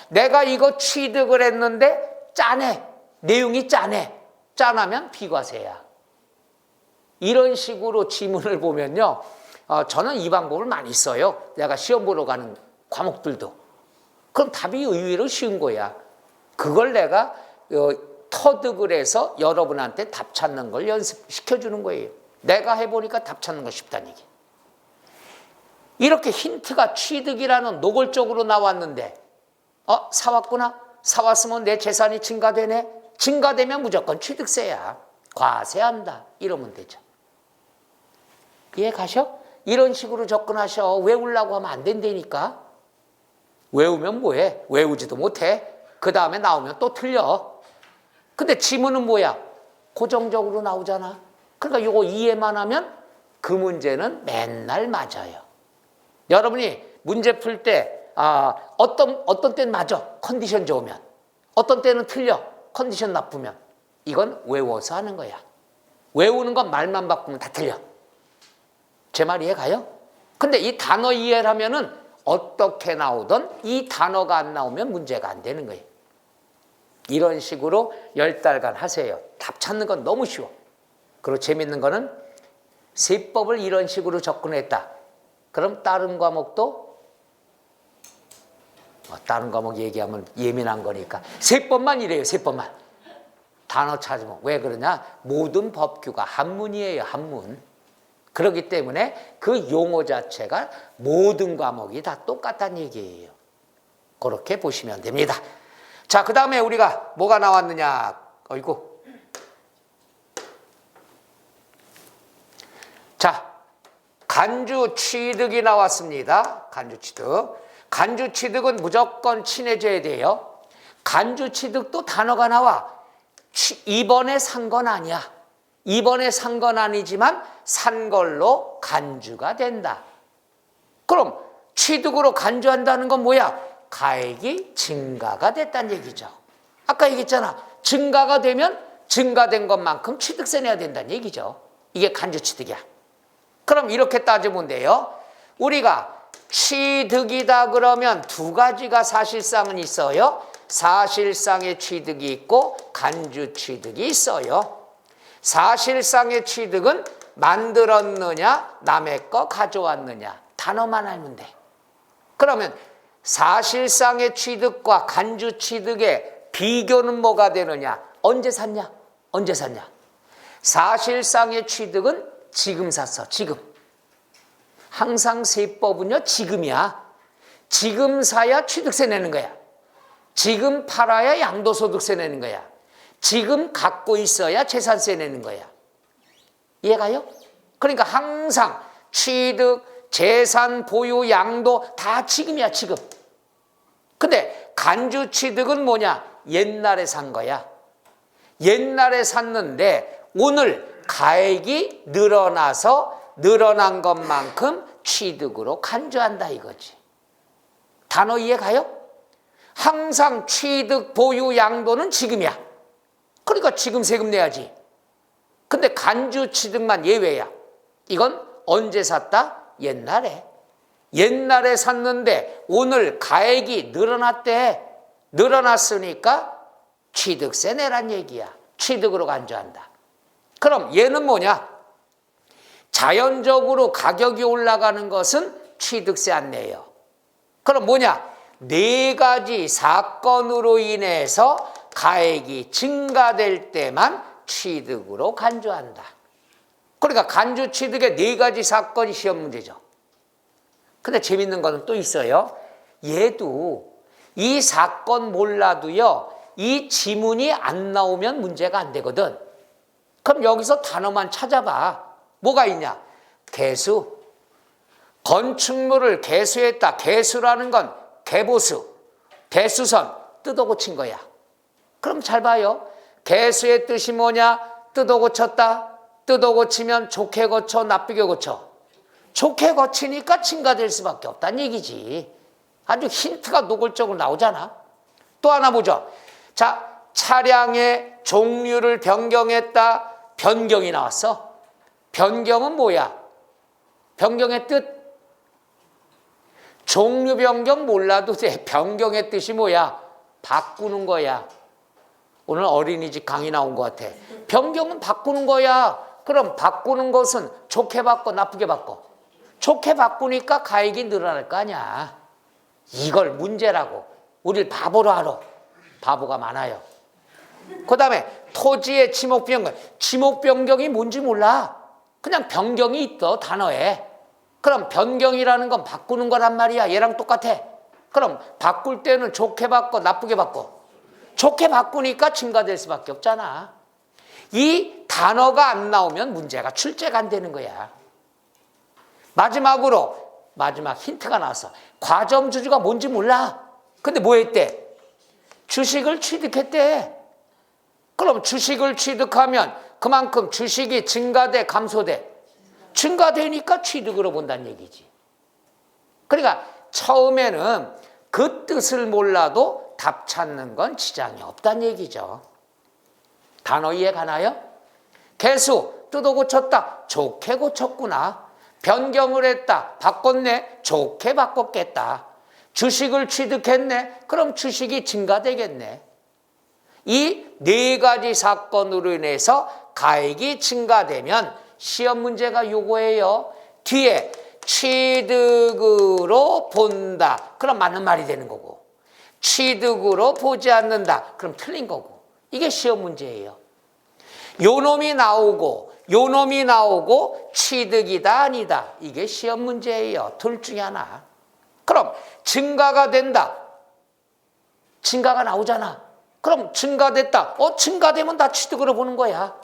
내가 이거 취득을 했는데 짜네. 내용이 짜네. 짜나면 비과세야. 이런 식으로 지문을 보면요. 저는 이 방법을 많이 써요. 내가 시험 보러 가는 과목들도. 그럼 답이 의외로 쉬운 거야. 그걸 내가 터득을 해서 여러분한테 답 찾는 걸 연습시켜주는 거예요. 내가 해보니까 답 찾는 거 쉽다는 얘기. 이렇게 힌트가 취득이라는 노골적으로 나왔는데 사왔구나. 사왔으면 내 재산이 증가되네. 증가되면 무조건 취득세야. 과세한다. 이러면 되죠. 이해 가셔? 이런 식으로 접근하셔. 외우려고 하면 안 된다니까. 외우면 뭐해? 외우지도 못해. 그 다음에 나오면 또 틀려. 근데 지문은 뭐야? 고정적으로 나오잖아. 그러니까 이거 이해만 하면 그 문제는 맨날 맞아요. 여러분이 문제 풀 때 어떤 때는 맞아. 컨디션 좋으면. 어떤 때는 틀려. 컨디션 나쁘면. 이건 외워서 하는 거야. 외우는 건 말만 바꾸면 다 틀려. 제 말 이해 가요? 근데 이 단어 이해를 하면은 어떻게 나오든 이 단어가 안 나오면 문제가 안 되는 거예요. 이런 식으로 10달간 하세요. 답 찾는 건 너무 쉬워. 그리고 재밌는 거는 세법을 이런 식으로 접근했다. 그럼 다른 과목도 다른 과목 얘기하면 예민한 거니까 세법만 이래요. 세법만. 단어 찾으면 왜 그러냐? 모든 법규가 한문이에요. 한문. 그렇기 때문에 그 용어 자체가 모든 과목이 다 똑같다는 얘기예요. 그렇게 보시면 됩니다. 자, 그 다음에 우리가 뭐가 나왔느냐. 어이구. 자, 간주 취득이 나왔습니다. 간주 취득. 간주 취득은 무조건 친해져야 돼요. 간주 취득도 단어가 나와. 이번에 산 건 아니야. 이번에 산 건 아니지만 산 걸로 간주가 된다. 그럼 취득으로 간주한다는 건 뭐야? 가액이 증가가 됐다는 얘기죠. 아까 얘기했잖아. 증가가 되면 증가된 것만큼 취득세 내야 된다는 얘기죠. 이게 간주 취득이야. 그럼 이렇게 따지면 돼요. 우리가 취득이다 그러면 두 가지가 사실상은 있어요. 사실상의 취득이 있고 간주 취득이 있어요. 사실상의 취득은 만들었느냐 남의 거 가져왔느냐 단어만 알면 돼. 그러면 사실상의 취득과 간주 취득의 비교는 뭐가 되느냐? 언제 샀냐? 언제 샀냐? 사실상의 취득은 지금 샀어. 지금. 항상 세법은요 지금이야. 지금 사야 취득세 내는 거야. 지금 팔아야 양도소득세 내는 거야. 지금 갖고 있어야 재산세 내는 거야. 이해가요? 그러니까 항상 취득, 재산, 보유, 양도 다 지금이야. 지금. 근데 간주 취득은 뭐냐? 옛날에 산 거야. 옛날에 샀는데 오늘 가액이 늘어나서 늘어난 것만큼 취득으로 간주한다 이거지. 단어 이해가요? 항상 취득, 보유, 양도는 지금이야. 그러니까 지금 세금 내야지. 근데 간주 취득만 예외야. 이건 언제 샀다? 옛날에. 옛날에 샀는데 오늘 가액이 늘어났대. 늘어났으니까 취득세 내란 얘기야. 취득으로 간주한다. 그럼 얘는 뭐냐? 자연적으로 가격이 올라가는 것은 취득세 안 내요. 그럼 뭐냐? 네 가지 사건으로 인해서 가액이 증가될 때만 취득으로 간주한다. 그러니까 간주 취득의 네 가지 사건이 시험 문제죠. 근데 재밌는 거는 또 있어요. 얘도 이 사건 몰라도요. 이 지문이 안 나오면 문제가 안 되거든. 그럼 여기서 단어만 찾아봐. 뭐가 있냐? 개수. 건축물을 개수했다. 개수라는 건 개보수, 대수선, 뜯어 고친 거야. 그럼 잘 봐요. 개수의 뜻이 뭐냐? 뜯어 고쳤다. 뜯어 고치면 좋게 고쳐, 나쁘게 고쳐. 좋게 고치니까 증가될 수밖에 없다는 얘기지. 아주 힌트가 노골적으로 나오잖아. 또 하나 보죠. 자, 차량의 종류를 변경했다. 변경이 나왔어. 변경은 뭐야? 변경의 뜻? 종류 변경 몰라도 돼. 변경의 뜻이 뭐야? 바꾸는 거야. 오늘 어린이집 강의 나온 것 같아. 변경은 바꾸는 거야. 그럼 바꾸는 것은 좋게 바꿔, 나쁘게 바꿔? 좋게 바꾸니까 가액이 늘어날 거 아니야. 이걸 문제라고. 우릴 바보로 알아. 바보가 많아요. 그 다음에 토지의 지목 변경. 지목 변경이 뭔지 몰라. 그냥 변경이 있어, 단어에. 그럼 변경이라는 건 바꾸는 거란 말이야. 얘랑 똑같아. 그럼 바꿀 때는 좋게 바꿔, 나쁘게 바꿔? 좋게 바꾸니까 증가될 수밖에 없잖아. 이 단어가 안 나오면 문제가 출제가 안 되는 거야. 마지막 힌트가 나왔어. 과점주주가 뭔지 몰라. 근데 뭐 했대? 주식을 취득했대. 그럼 주식을 취득하면 그만큼 주식이 증가돼, 감소돼? 증가되니까 취득으로 본다는 얘기지. 그러니까 처음에는 그 뜻을 몰라도 답 찾는 건 지장이 없다는 얘기죠. 단어 이해 가나요? 개수 뜯어 고쳤다. 좋게 고쳤구나. 변경을 했다. 바꿨네. 좋게 바꿨겠다. 주식을 취득했네. 그럼 주식이 증가되겠네. 이 네 가지 사건으로 인해서 가액이 증가되면 시험 문제가 요거예요. 뒤에 취득으로 본다. 그럼 맞는 말이 되는 거고. 취득으로 보지 않는다. 그럼 틀린 거고. 이게 시험 문제예요. 요 놈이 나오고 취득이다 아니다. 이게 시험 문제예요. 둘 중에 하나. 그럼 증가가 된다. 증가가 나오잖아. 그럼 증가됐다. 증가되면 다 취득으로 보는 거야.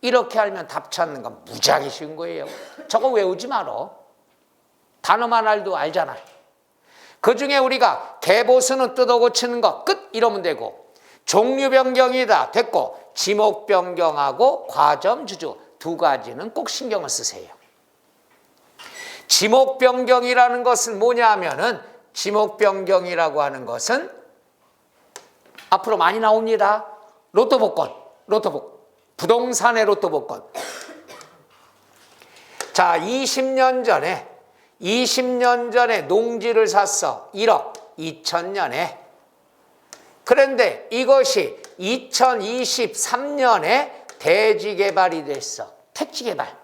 이렇게 알면 답 찾는 건 무지하게 쉬운 거예요. 저거 외우지 말어. 단어만 알도 알잖아. 그중에 우리가 개보수는 뜯어 고치는 거 끝 이러면 되고, 종류 변경이다 됐고, 지목 변경하고 과점 주주 두 가지는 꼭 신경을 쓰세요. 지목 변경이라는 것은 뭐냐 하면은, 지목 변경이라고 하는 것은 앞으로 많이 나옵니다. 로또 복권, 부동산의 로또 복권. 자, 20년 전에 농지를 샀어. 1억 2000년에. 그런데 이것이 2023년에 대지 개발이 됐어. 택지 개발.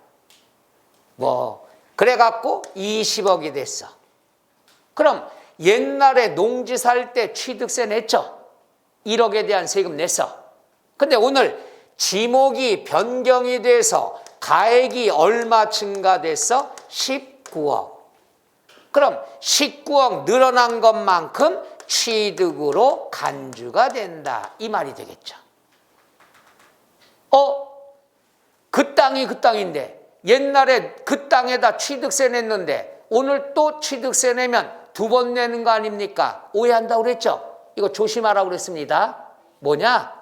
그래갖고 20억이 됐어. 그럼 옛날에 농지 살 때 취득세 냈죠? 1억에 대한 세금 냈어. 근데 오늘 지목이 변경이 돼서 가액이 얼마 증가됐어? 19억. 그럼 19억 늘어난 것만큼 취득으로 간주가 된다. 이 말이 되겠죠. 그 땅이 그 땅인데 옛날에 그 땅에다 취득세 냈는데 오늘 또 취득세 내면 두 번 내는 거 아닙니까? 오해한다고 그랬죠? 이거 조심하라고 그랬습니다. 뭐냐?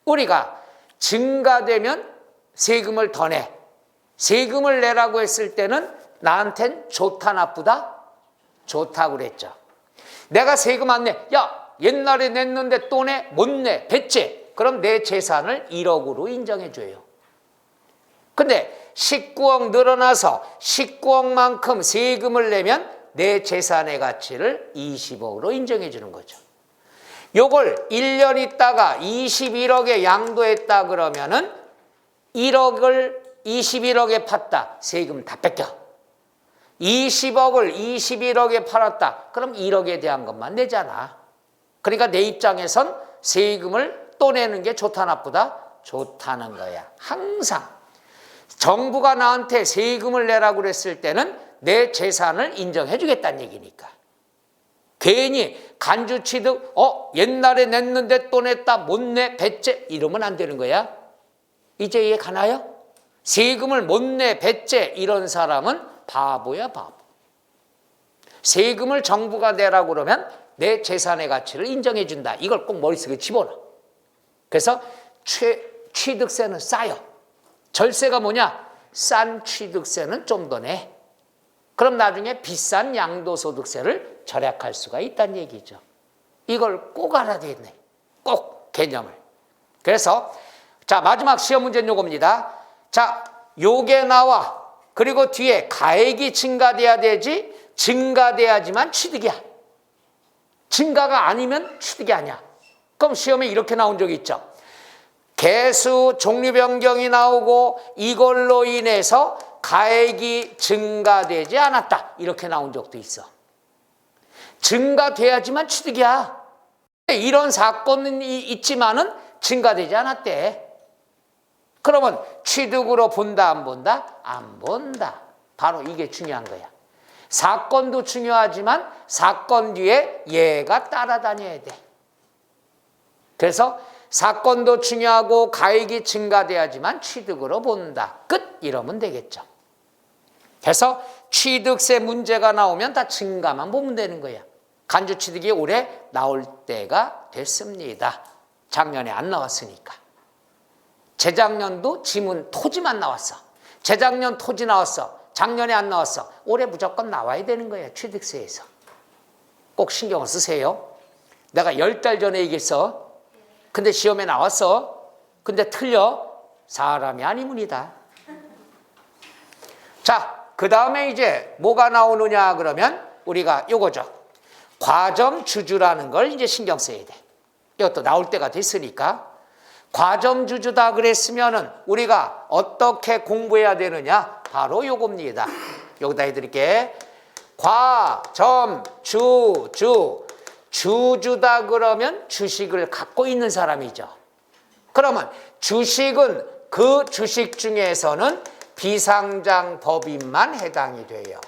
우리가 증가되면 세금을 더 내. 세금을 내라고 했을 때는 나한텐 좋다 나쁘다? 좋다고 그랬죠. 내가 세금 안 내. 야, 옛날에 냈는데 또 내? 못 내. 배째. 그럼 내 재산을 1억으로 인정해 줘요. 근데 19억 늘어나서 19억만큼 세금을 내면 내 재산의 가치를 20억으로 인정해 주는 거죠. 요걸 1년 있다가 21억에 양도했다 그러면은 1억을 21억에 팠다. 세금 다 뺏겨. 20억을 21억에 팔았다. 그럼 1억에 대한 것만 내잖아. 그러니까 내 입장에선 세금을 또 내는 게 좋다 나쁘다? 좋다는 거야. 항상 정부가 나한테 세금을 내라고 그랬을 때는 내 재산을 인정해 주겠다는 얘기니까. 괜히 간주취득 옛날에 냈는데 또 냈다 못 내 배째 이러면 안 되는 거야. 이제 이해 가나요? 세금을 못 내 배째 이런 사람은 바보야 바보. 세금을 정부가 내라고 그러면 내 재산의 가치를 인정해 준다. 이걸 꼭 머릿속에 집어넣어. 그래서 취득세는 싸요. 절세가 뭐냐? 싼 취득세는 좀 더 내. 그럼 나중에 비싼 양도소득세를 절약할 수가 있다는 얘기죠. 이걸 꼭 알아야 되겠네. 꼭 개념을. 그래서 자, 마지막 시험 문제는 요겁니다. 자, 요게 나와. 그리고 뒤에 가액이 증가돼야 되지, 증가돼야지만 취득이야. 증가가 아니면 취득이 아니야. 그럼 시험에 이렇게 나온 적이 있죠. 개수 종류 변경이 나오고 이걸로 인해서 가액이 증가되지 않았다. 이렇게 나온 적도 있어. 증가돼야지만 취득이야. 이런 사건이 있지만은 증가되지 않았대. 그러면 취득으로 본다, 안 본다? 안 본다. 바로 이게 중요한 거야. 사건도 중요하지만 사건 뒤에 얘가 따라다녀야 돼. 그래서 사건도 중요하고 가액이 증가돼야지만 취득으로 본다. 끝! 이러면 되겠죠. 그래서 취득세 문제가 나오면 다 증가만 보면 되는 거야. 간주취득이 올해 나올 때가 됐습니다. 작년에 안 나왔으니까. 재작년도 지문 토지만 나왔어. 재작년 토지 나왔어. 작년에 안 나왔어. 올해 무조건 나와야 되는 거야. 취득세에서. 꼭 신경을 쓰세요. 내가 10달 전에 얘기했어. 근데 시험에 나왔어. 근데 틀려. 사람이 아니문이다. 자, 그 다음에 이제 뭐가 나오느냐 그러면 우리가 요거죠. 과점주주라는 걸 이제 신경 써야 돼. 이것도 나올 때가 됐으니까. 과점주주다 그랬으면은 우리가 어떻게 공부해야 되느냐? 바로 요겁니다. 여기다 해드릴게. 과점주주. 주주다 그러면 주식을 갖고 있는 사람이죠. 그러면 주식은 그 주식 중에서는 비상장 법인만 해당이 돼요.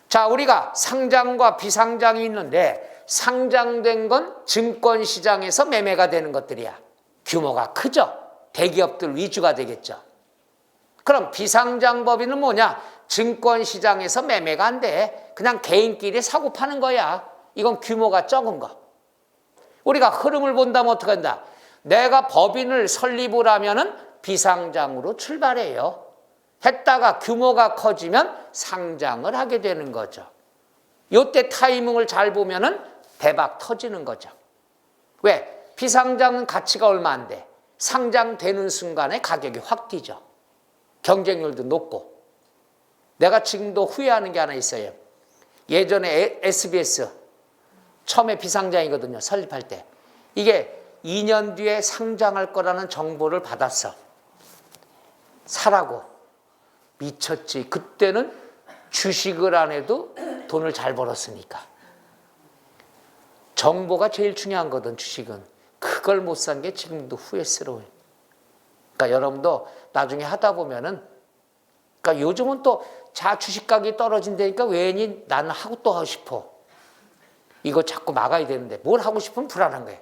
자, 우리가 상장과 비상장이 있는데 상장된 건 증권시장에서 매매가 되는 것들이야. 규모가 크죠. 대기업들 위주가 되겠죠. 그럼 비상장 법인은 뭐냐? 증권시장에서 매매가 안 돼. 그냥 개인끼리 사고 파는 거야. 이건 규모가 적은 거. 우리가 흐름을 본다면 어떻게 한다? 내가 법인을 설립을 하면은 비상장으로 출발해요. 했다가 규모가 커지면 상장을 하게 되는 거죠. 이때 타이밍을 잘 보면은 대박 터지는 거죠. 왜? 비상장은 가치가 얼마 안 돼. 상장되는 순간에 가격이 확 뛰죠. 경쟁률도 높고. 내가 지금도 후회하는 게 하나 있어요. 예전에 SBS 처음에 비상장이거든요. 설립할 때. 이게 2년 뒤에 상장할 거라는 정보를 받았어. 사라고. 미쳤지. 그때는 주식을 안 해도 돈을 잘 벌었으니까. 정보가 제일 중요한 거든, 주식은. 그걸 못 산 게 지금도 후회스러워요. 그러니까 여러분도 나중에 하다 보면은, 그러니까 요즘은 또 주식 가격이 떨어진다니까 괜히 나는 하고 또 하고 싶어. 이거 자꾸 막아야 되는데 뭘 하고 싶으면 불안한 거예요.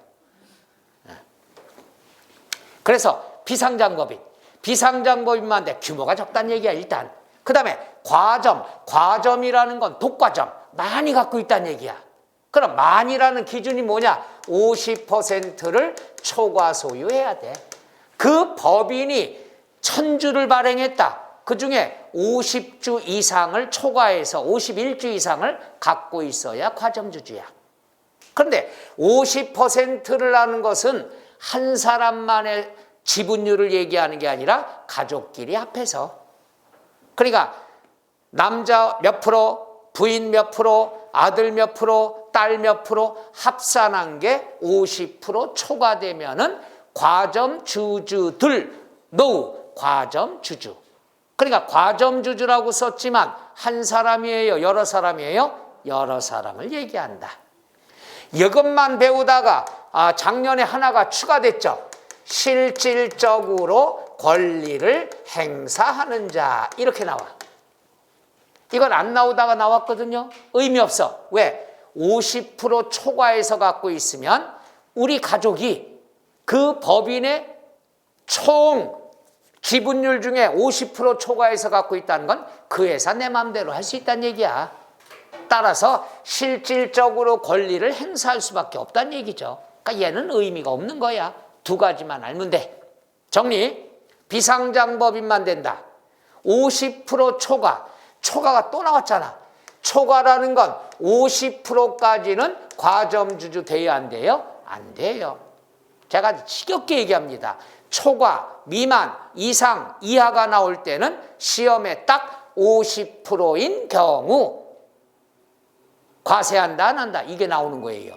그래서 비상장법인. 비상장법인만 돼. 규모가 적다는 얘기야, 일단. 그 다음에 과점. 과점이라는 건 독과점. 많이 갖고 있다는 얘기야. 그럼 많이라는 기준이 뭐냐? 50%를 초과 소유해야 돼. 그 법인이 1000주를 발행했다. 그 중에 50주 이상을 초과해서 51주 이상을 갖고 있어야 과점주주야. 그런데 50%를 하는 것은 한 사람만의 지분율을 얘기하는 게 아니라 가족끼리 합해서. 그러니까 남자 몇 프로, 부인 몇 프로, 아들 몇 프로, 딸 몇 프로 합산한 게 50% 초과되면은 과점주주들, 노 과점주주. 그러니까 과점주주라고 썼지만 한 사람이에요? 여러 사람이에요? 여러 사람을 얘기한다. 이것만 배우다가 작년에 하나가 추가됐죠. 실질적으로 권리를 행사하는 자. 이렇게 나와. 이건 안 나오다가 나왔거든요. 의미 없어. 왜? 50% 초과해서 갖고 있으면 우리 가족이 그 법인의 총 지분율 중에 50% 초과해서 갖고 있다는 건 그 회사 내 마음대로 할 수 있다는 얘기야. 따라서 실질적으로 권리를 행사할 수밖에 없다는 얘기죠. 그러니까 얘는 의미가 없는 거야. 두 가지만 알면 돼. 정리. 비상장법인만 된다. 50% 초과. 초과가 또 나왔잖아. 초과라는 건 50%까지는 과점주주 돼야 안 돼요? 안 돼요. 제가 지겹게 얘기합니다. 초과, 미만, 이상, 이하가 나올 때는 시험에 딱 50%인 경우 과세한다 안 한다 이게 나오는 거예요.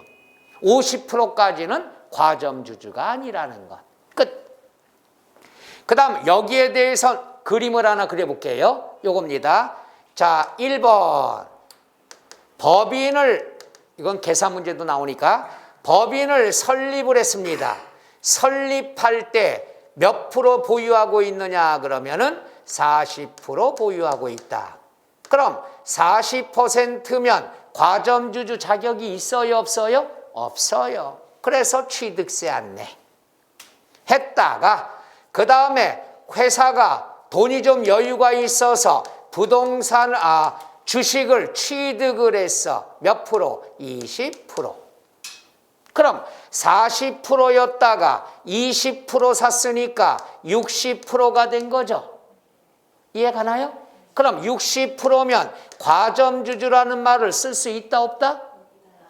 50%까지는 과점주주가 아니라는 것. 끝. 그 다음 여기에 대해서 그림을 하나 그려볼게요. 요겁니다. 자, 1번 법인을, 이건 계산 문제도 나오니까 법인을 설립을 했습니다. 설립할 때 몇 프로 보유하고 있느냐 그러면은 40% 보유하고 있다. 그럼 40%면 과점주주 자격이 있어요 없어요? 없어요. 그래서 취득세 안 내. 했다가 그 다음에 회사가 돈이 좀 여유가 있어서 부동산 주식을 취득을 했어. 몇 프로? 20%. 그럼 40%였다가 20% 샀으니까 60%가 된 거죠. 이해 가나요? 그럼 60%면 과점주주라는 말을 쓸 수 있다 없다?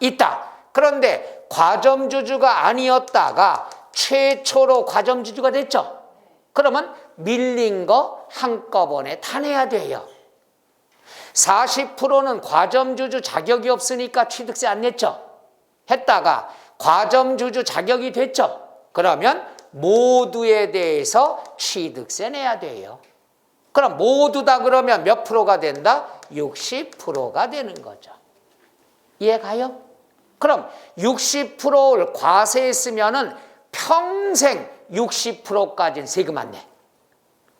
있다. 그런데 과점주주가 아니었다가 최초로 과점주주가 됐죠. 그러면 밀린 거 한꺼번에 다 내야 돼요. 40%는 과점주주 자격이 없으니까 취득세 안 냈죠. 했다가 과점주주 자격이 됐죠. 그러면 모두에 대해서 취득세 내야 돼요. 그럼 모두 다 그러면 몇 프로가 된다? 60%가 되는 거죠. 이해 가요? 그럼 60%를 과세했으면은 평생 60%까지는 세금 안 내.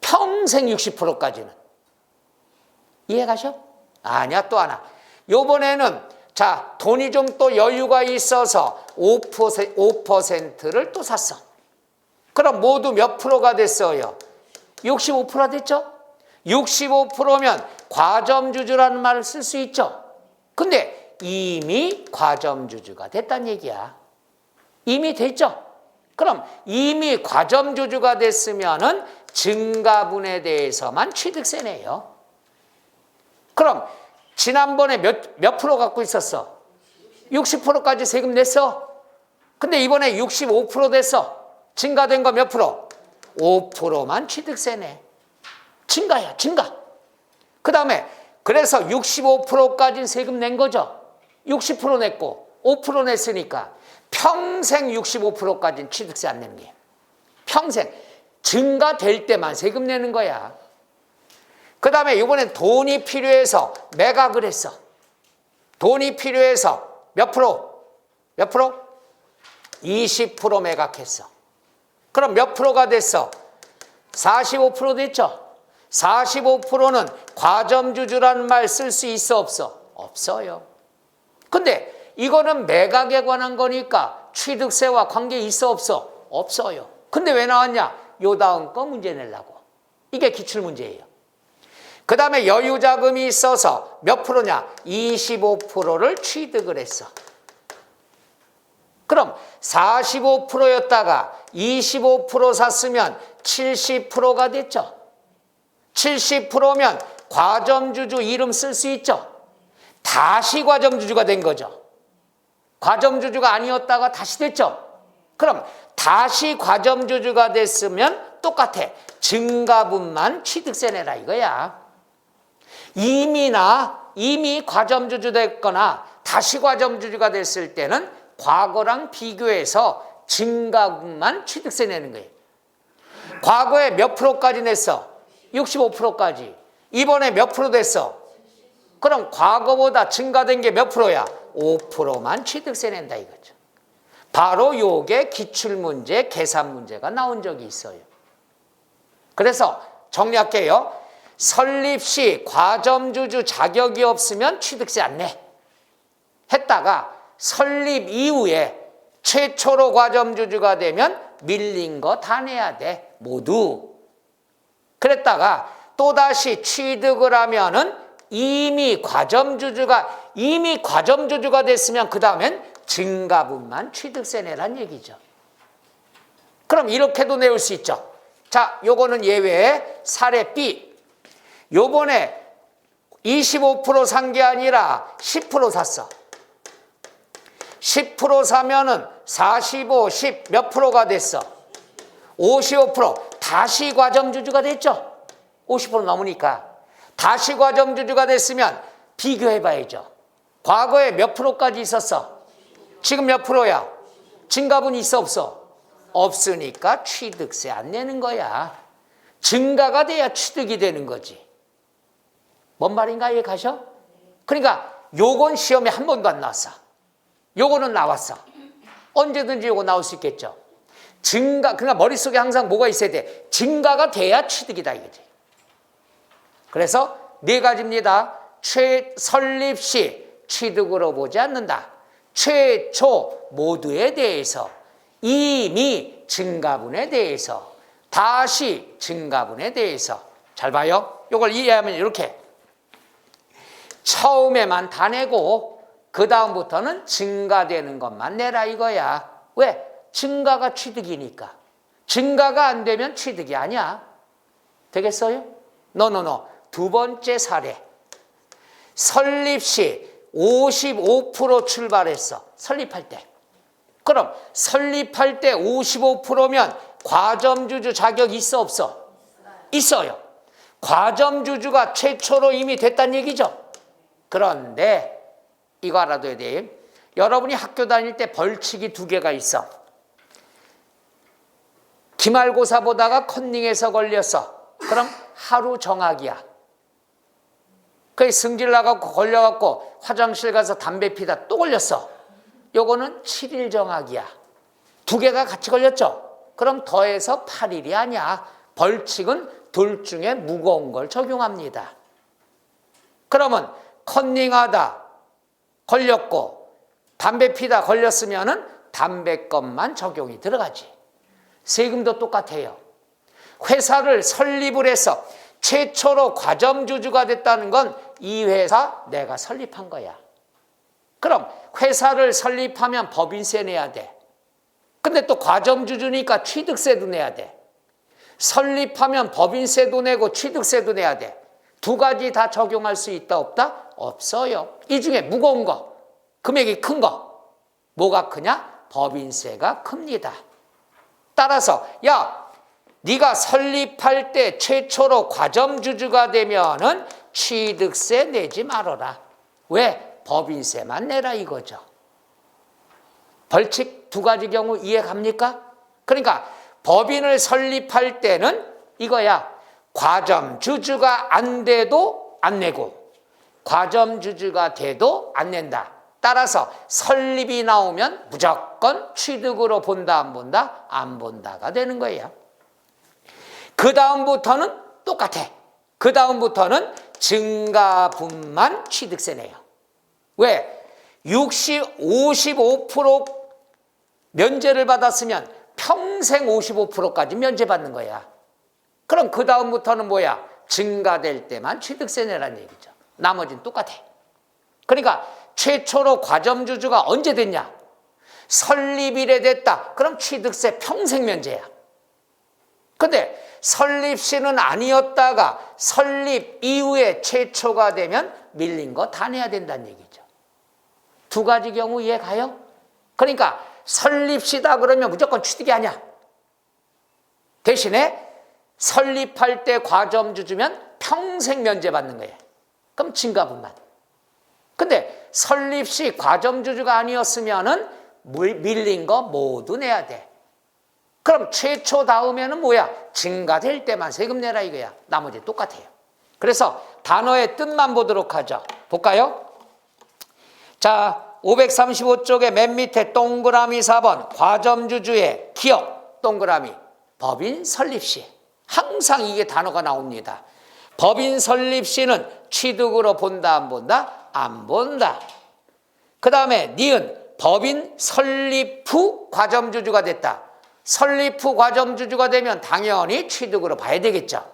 평생 60%까지는. 이해 가셔? 아니야, 또 하나. 요번에는 자, 돈이 좀 또 여유가 있어서 5%를 또 샀어. 그럼 모두 몇 프로가 됐어요? 65%가 됐죠? 65%면 과점주주라는 말을 쓸 수 있죠. 근데 이미 과점주주가 됐다는 얘기야. 이미 됐죠? 그럼 이미 과점주주가 됐으면은 증가분에 대해서만 취득세 내요. 그럼 지난번에 몇 프로 갖고 있었어? 60%까지 세금 냈어. 근데 이번에 65% 됐어. 증가된 거 몇 프로? 5%만 취득세 내. 증가야, 증가. 그 다음에 그래서 65%까지 세금 낸 거죠. 60% 냈고 5% 냈으니까 평생 65%까지는 취득세 안 내는 거예요. 평생. 증가될 때만 세금 내는 거야. 그 다음에 이번엔 돈이 필요해서 매각을 했어. 돈이 필요해서 몇 프로? 몇 프로? 20% 매각했어. 그럼 몇 프로가 됐어? 45% 됐죠? 45%는 과점주주라는 말 쓸 수 있어 없어? 없어요. 근데 이거는 매각에 관한 거니까 취득세와 관계 있어 없어? 없어요. 근데 왜 나왔냐? 요 다음 거 문제 내려고. 이게 기출문제예요. 그 다음에 여유자금이 있어서 몇 프로냐? 25%를 취득을 했어. 그럼 45%였다가 25% 샀으면 70%가 됐죠. 70%면 과점주주 이름 쓸 수 있죠. 다시 과점주주가 된 거죠. 과점주주가 아니었다가 다시 됐죠. 그럼 다시 과점주주가 됐으면 똑같아. 증가분만 취득세 내라 이거야. 이미 과점주주 됐거나 다시 과점주주가 됐을 때는 과거랑 비교해서 증가분만 취득세 내는 거예요. 과거에 몇 프로까지 냈어? 65%까지. 이번에 몇 프로 됐어? 그럼 과거보다 증가된 게 몇 프로야? 5%만 취득세 낸다 이거죠. 바로 요게 기출문제, 계산문제가 나온 적이 있어요. 그래서 정리할게요. 설립 시 과점주주 자격이 없으면 취득세 안 내. 했다가 설립 이후에 최초로 과점주주가 되면 밀린 거 다 내야 돼. 모두. 그랬다가 또다시 취득을 하면은 이미 과점주주가 됐으면 그 다음엔 증가분만 취득세 내란 얘기죠. 그럼 이렇게도 내올 수 있죠. 자, 요거는 예외. 사례 B. 요번에 25% 산 게 아니라 10% 샀어. 10% 사면은 45, 10 몇 프로가 됐어? 55%. 다시 과점주주가 됐죠. 50% 넘으니까. 다시 과점주주가 됐으면 비교해봐야죠. 과거에 몇 프로까지 있었어? 지금 몇 프로야? 증가분이 있어 없어? 없으니까 취득세 안 내는 거야. 증가가 돼야 취득이 되는 거지. 뭔 말인가 이해 가셔? 그러니까 요건 시험에 한 번도 안 나왔어. 요거는 나왔어. 언제든지 요거 나올 수 있겠죠. 그러니까 머릿속에 항상 뭐가 있어야 돼? 증가가 돼야 취득이다 이거지. 그래서 네 가지입니다. 설립 시 취득으로 보지 않는다. 최초 모두에 대해서, 이미 증가분에 대해서, 다시 증가분에 대해서. 잘 봐요. 이걸 이해하면 이렇게. 처음에만 다 내고 그 다음부터는 증가되는 것만 내라 이거야. 왜? 증가가 취득이니까. 증가가 안 되면 취득이 아니야. 되겠어요? 노. 두 번째 사례. 설립 시 55% 출발했어. 설립할 때. 그럼 설립할 때 55%면 과점주주 자격 있어 없어? 있어요. 과점주주가 최초로 이미 됐다는 얘기죠. 그런데 이거 알아둬야 돼. 여러분이 학교 다닐 때 벌칙이 두 개가 있어. 기말고사 보다가 컨닝에서 걸렸어. 그럼 하루 정학이야. 그 승질 나갖고 걸려갖고 화장실 가서 담배 피다 또 걸렸어. 요거는 7일 정학이야. 두 개가 같이 걸렸죠. 그럼 더해서 8일이 아니야. 벌칙은 둘 중에 무거운 걸 적용합니다. 그러면 컨닝하다 걸렸고 담배 피다 걸렸으면은 담배값만 적용이 들어가지. 세금도 똑같아요. 회사를 설립을 해서 최초로 과점주주가 됐다는 건 이 회사 내가 설립한 거야. 그럼 회사를 설립하면 법인세 내야 돼. 근데 또 과점주주니까 취득세도 내야 돼. 설립하면 법인세도 내고 취득세도 내야 돼. 두 가지 다 적용할 수 있다 없다? 없어요. 이 중에 무거운 거, 금액이 큰 거, 뭐가 크냐? 법인세가 큽니다. 따라서 네가 설립할 때 최초로 과점주주가 되면은 취득세 내지 말아라. 왜? 법인세만 내라 이거죠. 벌칙 두 가지 경우 이해 갑니까? 그러니까 법인을 설립할 때는 이거야. 과점주주가 안 돼도 안 내고 과점주주가 돼도 안 낸다. 따라서 설립이 나오면 무조건 취득으로 본다 안 본다? 안 본다가 되는 거예요. 그 다음부터는 똑같아. 그 다음부터는 증가분만 취득세 내요. 왜? 55% 면제를 받았으면 평생 55%까지 면제받는 거야. 그럼 그 다음부터는 뭐야? 증가될 때만 취득세 내라는 얘기죠. 나머지는 똑같아. 그러니까 최초로 과점주주가 언제 됐냐? 설립일에 됐다. 그럼 취득세 평생 면제야. 근데 설립 시는 아니었다가 설립 이후에 최초가 되면 밀린 거 다 내야 된다는 얘기죠. 두 가지 경우 이해 가요? 그러니까 설립 시다 그러면 무조건 취득이 아니야. 대신에 설립할 때 과점주주면 평생 면제받는 거예요. 그럼 증가분만. 근데 설립 시 과점주주가 아니었으면은 밀린 거 모두 내야 돼. 그럼 최초 다음에는 뭐야? 증가될 때만 세금 내라 이거야. 나머지 똑같아요. 그래서 단어의 뜻만 보도록 하죠. 볼까요? 자, 535쪽의 맨 밑에 동그라미 4번 과점주주의 기업 동그라미 법인 설립 시. 항상 이게 단어가 나옵니다. 법인 설립 시는 취득으로 본다 안 본다? 안 본다. 그 다음에 니은 법인 설립 후 과점주주가 됐다. 설립 후 과점주주가 되면 당연히 취득으로 봐야 되겠죠.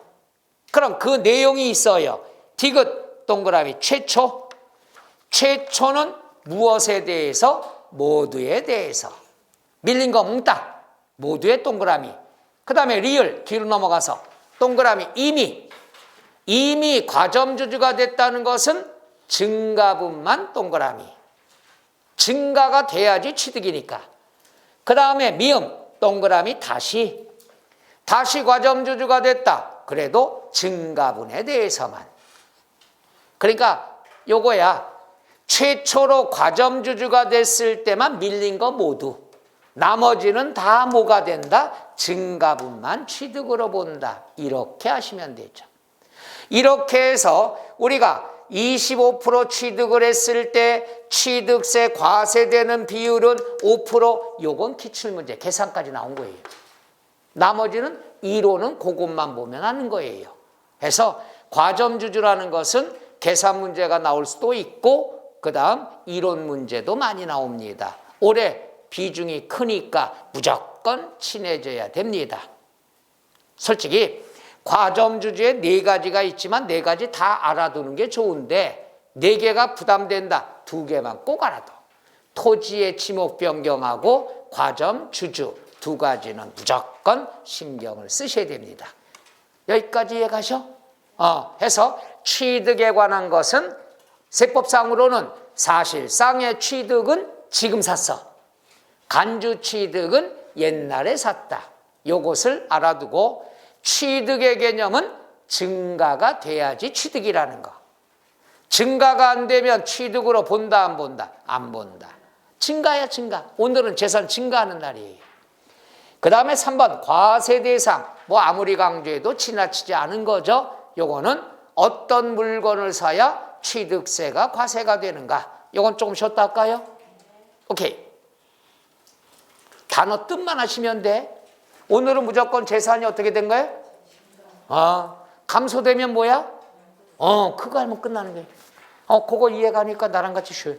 그럼 그 내용이 있어요. 디귿 동그라미 최초. 최초는 무엇에 대해서? 모두에 대해서. 밀린 거 몽땅. 모두의 동그라미. 그 다음에 리을 뒤로 넘어가서 동그라미 이미. 이미 과점주주가 됐다는 것은 증가분만 동그라미. 증가가 돼야지 취득이니까. 그 다음에 미음 동그라미 다시. 다시 과점주주가 됐다. 그래도 증가분에 대해서만. 그러니까 요거야. 최초로 과점주주가 됐을 때만 밀린 거 모두. 나머지는 다 뭐가 된다? 증가분만 취득으로 본다. 이렇게 하시면 되죠. 이렇게 해서 우리가 25% 취득을 했을 때 취득세 과세되는 비율은 5%. 요건 기출문제 계산까지 나온 거예요. 나머지는 이론은 그것만 보면 하는 거예요. 그래서 과점주주라는 것은 계산 문제가 나올 수도 있고 그 다음 이론 문제도 많이 나옵니다. 올해 비중이 크니까 무조건 친해져야 됩니다. 솔직히 과점주주에 4가지가 있지만 4가지 다 알아두는 게 좋은데 4개가 부담된다. 2개만 꼭 알아둬. 토지의 지목 변경하고 과점주주 2가지는 무조건 신경을 쓰셔야 됩니다. 여기까지 이해가셔? 해서 취득에 관한 것은 세법상으로는 사실상의 취득은 지금 샀어. 간주 취득은 옛날에 샀다. 요것을 알아두고 취득의 개념은 증가가 돼야지 취득이라는 거. 증가가 안 되면 취득으로 본다 안 본다? 안 본다. 증가야 증가. 오늘은 재산 증가하는 날이에요. 그 다음에 3번 과세 대상. 뭐 아무리 강조해도 지나치지 않은 거죠. 요거는 어떤 물건을 사야 취득세가 과세가 되는가. 요건 조금 쉬었다 할까요? 오케이. 단어 뜻만 하시면 돼. 오늘은 무조건 재산이 어떻게 된 거예요? 감소되면 뭐야? 그거 알면 끝나는 거예요. 그거 이해가니까 나랑 같이 쉬어요.